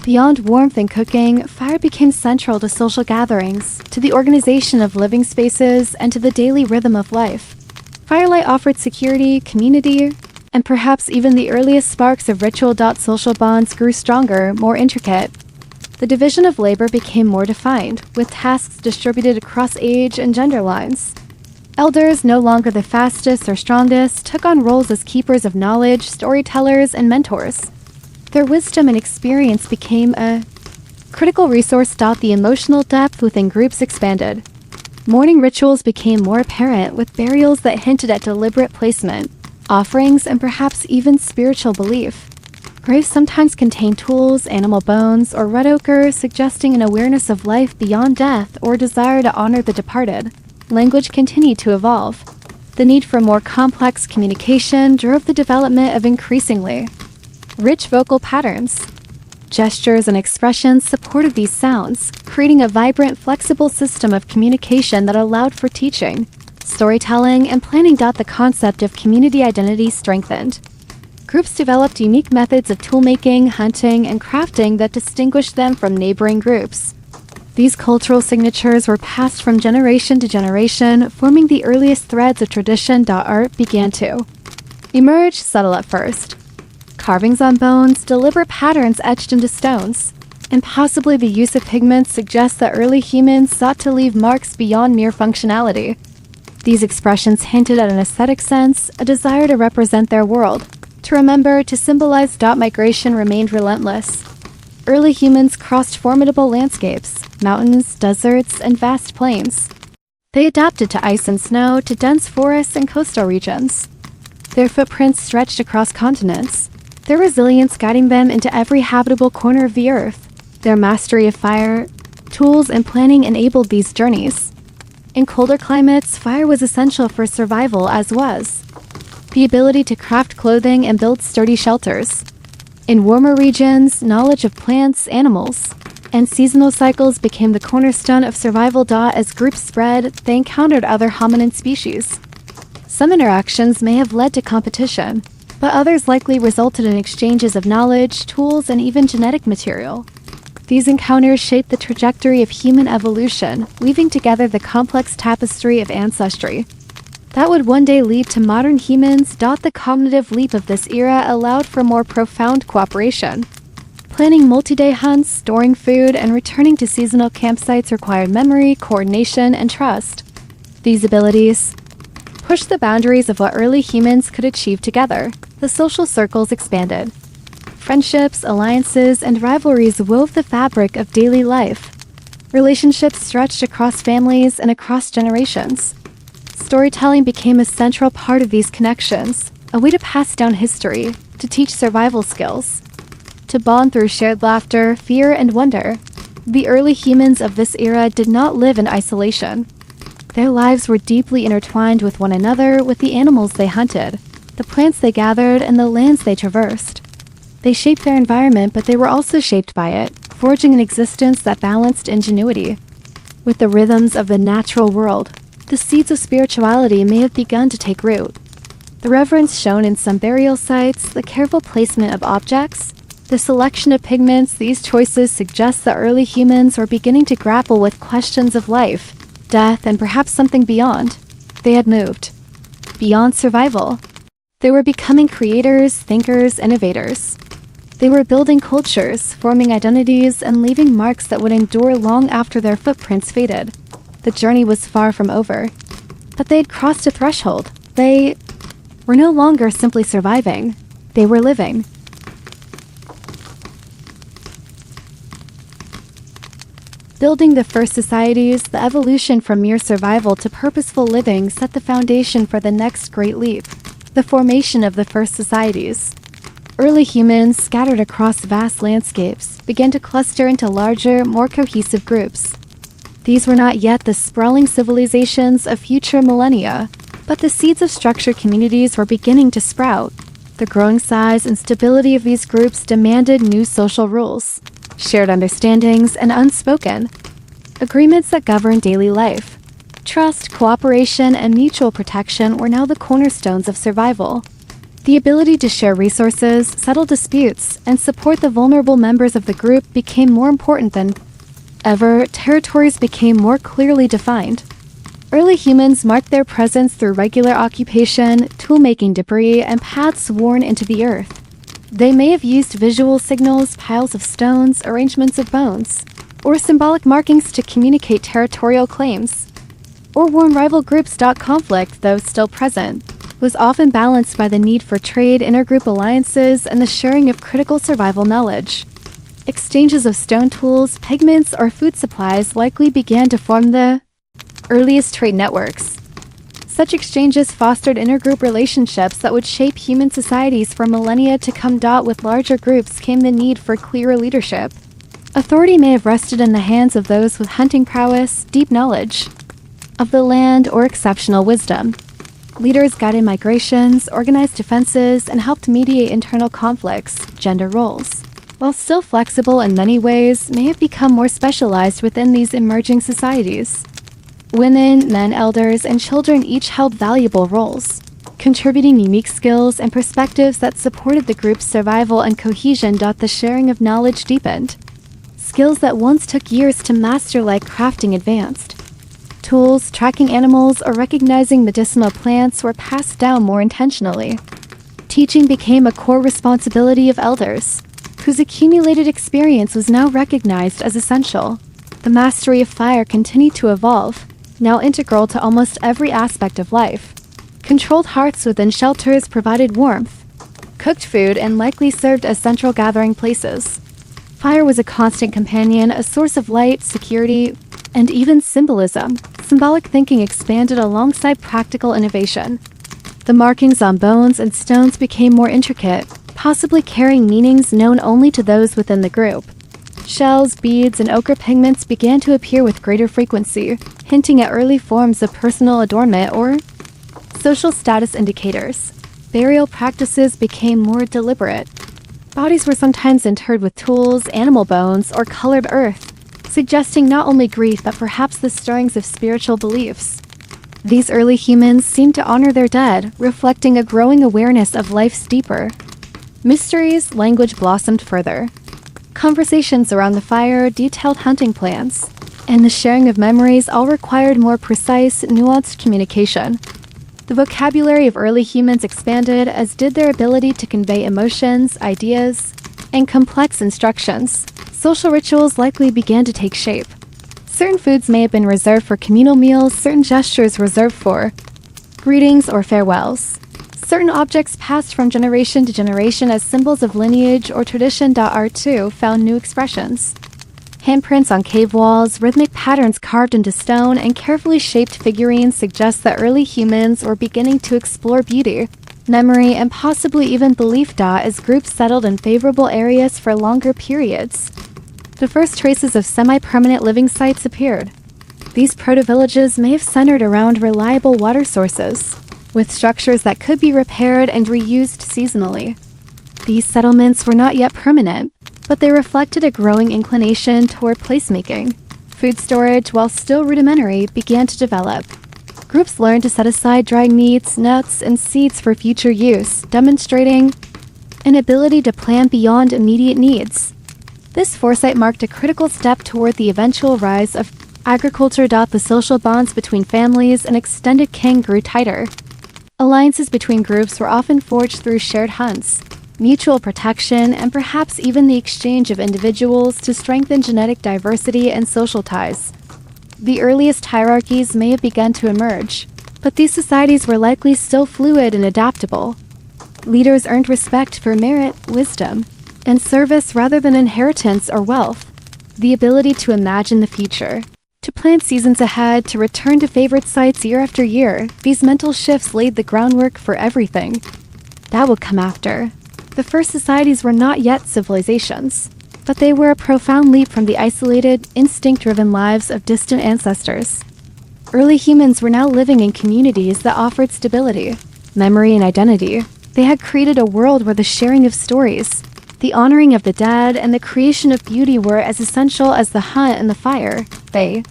A: Beyond warmth and cooking, fire became central to social gatherings, to the organization of living spaces, and to the daily rhythm of life. Firelight offered security, community, and perhaps even the earliest sparks of ritual. Social bonds grew stronger, more intricate. The division of labor became more defined, with tasks distributed across age and gender lines. Elders, no longer the fastest or strongest, took on roles as keepers of knowledge, storytellers, and mentors. Their wisdom and experience became a critical resource. The emotional depth within groups expanded. Mourning rituals became more apparent, with burials that hinted at deliberate placement, offerings, and perhaps even spiritual belief. Graves sometimes contained tools, animal bones, or red ochre, suggesting an awareness of life beyond death or desire to honor the departed. Language continued to evolve. The need for more complex communication drove the development of increasingly rich vocal patterns. Gestures and expressions supported these sounds, creating a vibrant, flexible system of communication that allowed for teaching, storytelling, and planning. The concept of community identity strengthened. Groups developed unique methods of toolmaking, hunting, and crafting that distinguished them from neighboring groups. These cultural signatures were passed from generation to generation, forming the earliest threads of tradition. Art began to emerge, subtle at first. Carvings on bones, deliberate patterns etched into stones, and possibly the use of pigments suggest that early humans sought to leave marks beyond mere functionality. These expressions hinted at an aesthetic sense, a desire to represent their world, to remember, to symbolize. Migration remained relentless. Early humans crossed formidable landscapes, mountains, deserts, and vast plains. They adapted to ice and snow, to dense forests and coastal regions. Their footprints stretched across continents, their resilience guiding them into every habitable corner of the earth. Their mastery of fire, tools, and planning enabled these journeys. In colder climates, fire was essential for survival, as was the ability to craft clothing and build sturdy shelters. In warmer regions, knowledge of plants, animals, and seasonal cycles became the cornerstone of survival. As groups spread, they encountered other hominin species. Some interactions may have led to competition, but others likely resulted in exchanges of knowledge, tools, and even genetic material. These encounters shaped the trajectory of human evolution, weaving together the complex tapestry of ancestry that would one day lead to modern humans. The cognitive leap of this era allowed for more profound cooperation. Planning multi-day hunts, storing food, and returning to seasonal campsites required memory, coordination, and trust. These abilities pushed the boundaries of what early humans could achieve together. The social circles expanded. Friendships, alliances, and rivalries wove the fabric of daily life. Relationships stretched across families and across generations. Storytelling became a central part of these connections, a way to pass down history, to teach survival skills, to bond through shared laughter, fear, and wonder. The early humans of this era did not live in isolation. Their lives were deeply intertwined with one another, with the animals they hunted, the plants they gathered, and the lands they traversed. They shaped their environment, but they were also shaped by it, forging an existence that balanced ingenuity with the rhythms of the natural world. The seeds of spirituality may have begun to take root. The reverence shown in some burial sites, the careful placement of objects, the selection of pigments, these choices suggest that early humans were beginning to grapple with questions of life, death, and perhaps something beyond. They had moved beyond survival. They were becoming creators, thinkers, innovators. They were building cultures, forming identities, and leaving marks that would endure long after their footprints faded. The journey was far from over. But they had crossed a threshold. They were no longer simply surviving. They were living. Building the first societies, the evolution from mere survival to purposeful living set the foundation for the next great leap, the formation of the first societies. Early humans, scattered across vast landscapes, began to cluster into larger, more cohesive groups. These were not yet the sprawling civilizations of future millennia, but the seeds of structured communities were beginning to sprout. The growing size and stability of these groups demanded new social rules, shared understandings, and unspoken agreements that governed daily life. Trust, cooperation, and mutual protection were now the cornerstones of survival. The ability to share resources, settle disputes, and support the vulnerable members of the group became more important than ever. Territories became more clearly defined. Early humans marked their presence through regular occupation, tool-making debris, and paths worn into the earth. They may have used visual signals, piles of stones, arrangements of bones, or symbolic markings to communicate territorial claims. Or warn rival groups. Conflict, though still present, was often balanced by the need for trade, intergroup alliances, and the sharing of critical survival knowledge. Exchanges of stone tools, pigments, or food supplies likely began to form the earliest trade networks. Such exchanges fostered intergroup relationships that would shape human societies for millennia to come. With larger groups came the need for clearer leadership. Authority may have rested in the hands of those with hunting prowess, deep knowledge of the land, or exceptional wisdom. Leaders guided migrations, organized defenses, and helped mediate internal conflicts. Gender roles, while still flexible in many ways, may have become more specialized within these emerging societies. Women, men, elders, and children each held valuable roles, contributing unique skills and perspectives that supported the group's survival and cohesion. The sharing of knowledge deepened. Skills that once took years to master, like crafting, advanced. Tools, tracking animals, or recognizing medicinal plants, were passed down more intentionally. Teaching became a core responsibility of elders, whose accumulated experience was now recognized as essential. The mastery of fire continued to evolve, now integral to almost every aspect of life. Controlled hearths within shelters provided warmth. Cooked food and likely served as central gathering places. Fire was a constant companion, a source of light, security, and even symbolism. Symbolic thinking expanded alongside practical innovation. The markings on bones and stones became more intricate, possibly carrying meanings known only to those within the group. Shells, beads, and ochre pigments began to appear with greater frequency, hinting at early forms of personal adornment or social status indicators. Burial practices became more deliberate. Bodies were sometimes interred with tools, animal bones, or colored earth, suggesting not only grief but perhaps the stirrings of spiritual beliefs. These early humans seemed to honor their dead, reflecting a growing awareness of life's deeper mysteries. Language blossomed further. Conversations around the fire, detailed hunting plans, and the sharing of memories all required more precise, nuanced communication. The vocabulary of early humans expanded, as did their ability to convey emotions, ideas, and complex instructions. Social rituals likely began to take shape. Certain foods may have been reserved for communal meals, certain gestures reserved for greetings or farewells. Certain objects passed from generation to generation as symbols of lineage or tradition. Art too found new expressions. Handprints on cave walls, rhythmic patterns carved into stone, and carefully shaped figurines suggest that early humans were beginning to explore beauty, memory, and possibly even belief. As groups settled in favorable areas for longer periods, the first traces of semi-permanent living sites appeared. These proto-villages may have centered around reliable water sources, with structures that could be repaired and reused seasonally. These settlements were not yet permanent, but they reflected a growing inclination toward placemaking. Food storage, while still rudimentary, began to develop. Groups learned to set aside dried meats, nuts, and seeds for future use, demonstrating an ability to plan beyond immediate needs. This foresight marked a critical step toward the eventual rise of agriculture. The social bonds between families and extended kin grew tighter. Alliances between groups were often forged through shared hunts, mutual protection, and perhaps even the exchange of individuals to strengthen genetic diversity and social ties. The earliest hierarchies may have begun to emerge, but these societies were likely still fluid and adaptable. Leaders earned respect for merit, wisdom, and service rather than inheritance or wealth. The ability to imagine the future, to plan seasons ahead, to return to favorite sites year after year, these mental shifts laid the groundwork for everything that would come after. The first societies were not yet civilizations, but they were a profound leap from the isolated, instinct-driven lives of distant ancestors. Early humans were now living in communities that offered stability, memory, and identity. They had created a world where the sharing of stories, the honoring of the dead, and the creation of beauty were as essential as the hunt and the fire. They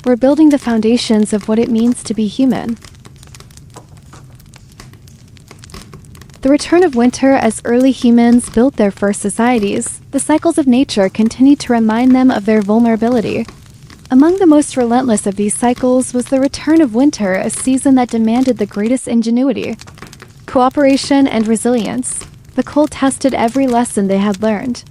A: were building the foundations of what it means to be human. The return of winter. As early humans built their first societies, the cycles of nature continued to remind them of their vulnerability. Among the most relentless of these cycles was the return of winter, a season that demanded the greatest ingenuity, cooperation, and resilience. The cold tested every lesson they had learned.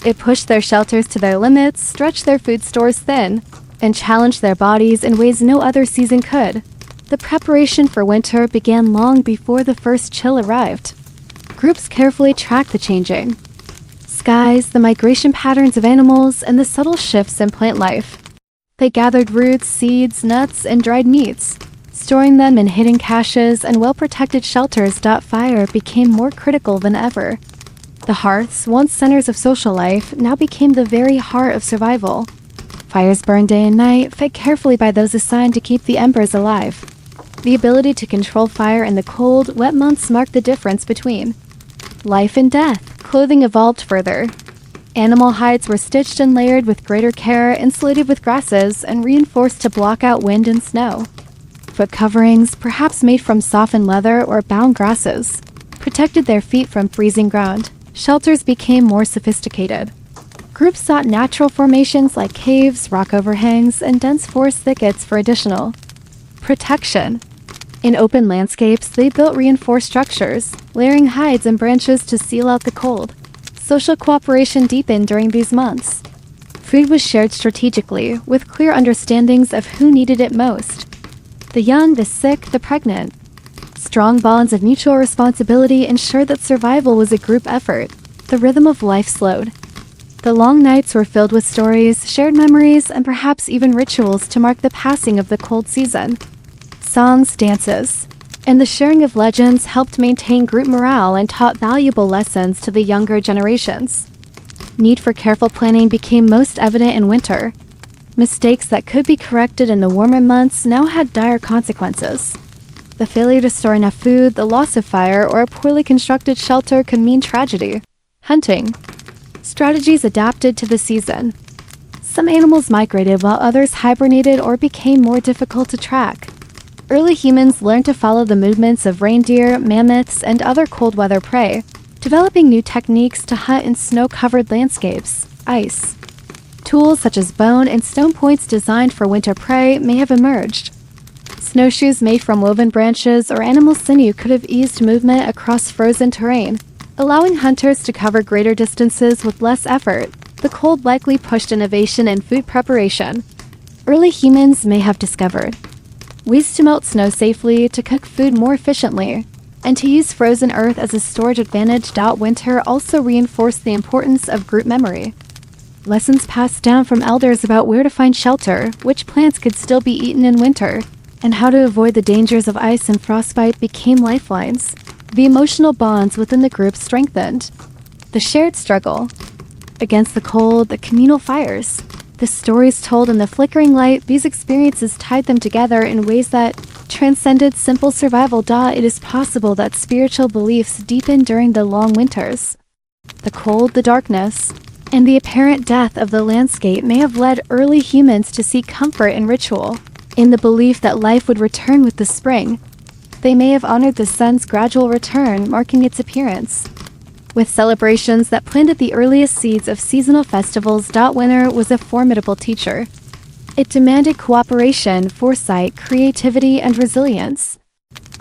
A: It pushed their shelters to their limits, stretched their food stores thin, and challenged their bodies in ways no other season could. The preparation for winter began long before the first chill arrived. Groups carefully tracked the changing skies, the migration patterns of animals, and the subtle shifts in plant life. They gathered roots, seeds, nuts, and dried meats, storing them in hidden caches and well-protected shelters. Fire became more critical than ever. The hearths, once centers of social life, now became the very heart of survival. Fires burned day and night, fed carefully by those assigned to keep the embers alive. The ability to control fire in the cold, wet months marked the difference between life and death. Clothing evolved further. Animal hides were stitched and layered with greater care, insulated with grasses, and reinforced to block out wind and snow. Foot coverings, perhaps made from softened leather or bound grasses, protected their feet from freezing ground. Shelters became more sophisticated. Groups sought natural formations like caves, rock overhangs, and dense forest thickets for additional protection. In open landscapes, they built reinforced structures, layering hides and branches to seal out the cold. Social cooperation deepened during these months. Food was shared strategically, with clear understandings of who needed it most: the young, the sick, the pregnant. Strong bonds of mutual responsibility ensured that survival was a group effort. The rhythm of life slowed. The long nights were filled with stories, shared memories, and perhaps even rituals to mark the passing of the cold season. Songs, dances, and the sharing of legends helped maintain group morale and taught valuable lessons to the younger generations. Need for careful planning became most evident in winter. Mistakes that could be corrected in the warmer months now had dire consequences. The failure to store enough food, the loss of fire, or a poorly constructed shelter could mean tragedy. Hunting strategies adapted to the season. Some animals migrated while others hibernated or became more difficult to track. Early humans learned to follow the movements of reindeer, mammoths, and other cold weather prey, developing new techniques to hunt in snow-covered landscapes. Ice tools such as bone and stone points designed for winter prey may have emerged. Snowshoes made from woven branches or animal sinew could have eased movement across frozen terrain, allowing hunters to cover greater distances with less effort. The cold likely pushed innovation in food preparation. Early humans may have discovered ways to melt snow safely, to cook food more efficiently, and to use frozen earth as a storage advantage. Winter also reinforced the importance of group memory. Lessons passed down from elders about where to find shelter, which plants could still be eaten in winter, and how to avoid the dangers of ice and frostbite became lifelines. The emotional bonds within the group strengthened. The shared struggle against the cold, the communal fires, the stories told in the flickering light, these experiences tied them together in ways that transcended simple survival. It is possible that spiritual beliefs deepened during the long winters. The cold, the darkness, and the apparent death of the landscape may have led early humans to seek comfort in ritual, in the belief that life would return with the spring. They may have honored the sun's gradual return, marking its appearance with celebrations that planted the earliest seeds of seasonal festivals. Winter was a formidable teacher. It demanded cooperation, foresight, creativity, and resilience.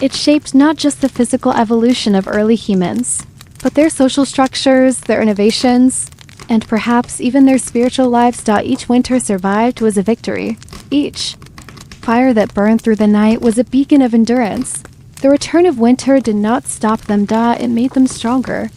A: It shaped not just the physical evolution of early humans, But their social structures, their innovations, and perhaps even their spiritual lives. Each winter survived was a victory. Each fire that burned through the night was a beacon of endurance. The return of winter did not stop them. It made them stronger.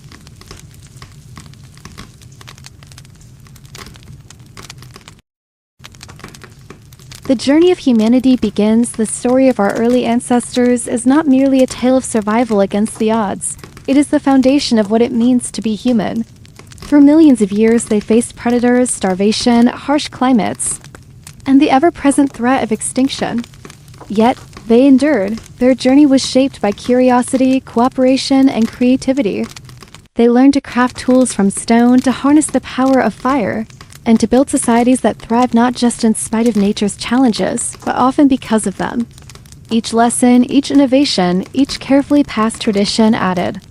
A: The journey of humanity begins. The story of our early ancestors is not merely a tale of survival against the odds. It is the foundation of what it means to be human. For millions of years, they faced predators, starvation, harsh climates, and the ever-present threat of extinction. Yet, they endured. Their journey was shaped by curiosity, cooperation, and creativity. They learned to craft tools from stone, to harness the power of fire, and to build societies that thrive not just in spite of nature's challenges, but often because of them. Each lesson, each innovation, each carefully passed tradition added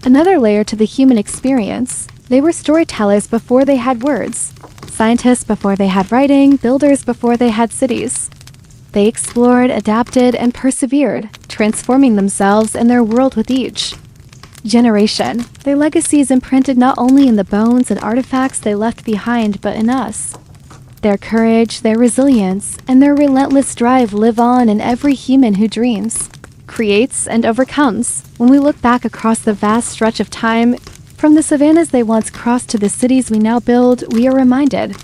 A: another layer to the human experience. They were storytellers before they had words, scientists before they had writing, builders before they had cities. They explored, adapted, and persevered, transforming themselves and their world with each generation. Their legacy is imprinted not only in the bones and artifacts they left behind, but in us. Their courage, their resilience, and their relentless drive live on in every human who dreams, creates, and overcomes. When we look back across the vast stretch of time, from the savannas they once crossed to the cities we now build, we are reminded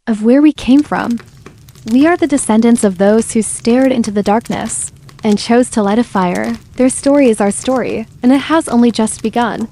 A: of where we came from. We are the descendants of those who stared into the darkness and chose to light a fire. Their story is our story, and it has only just begun.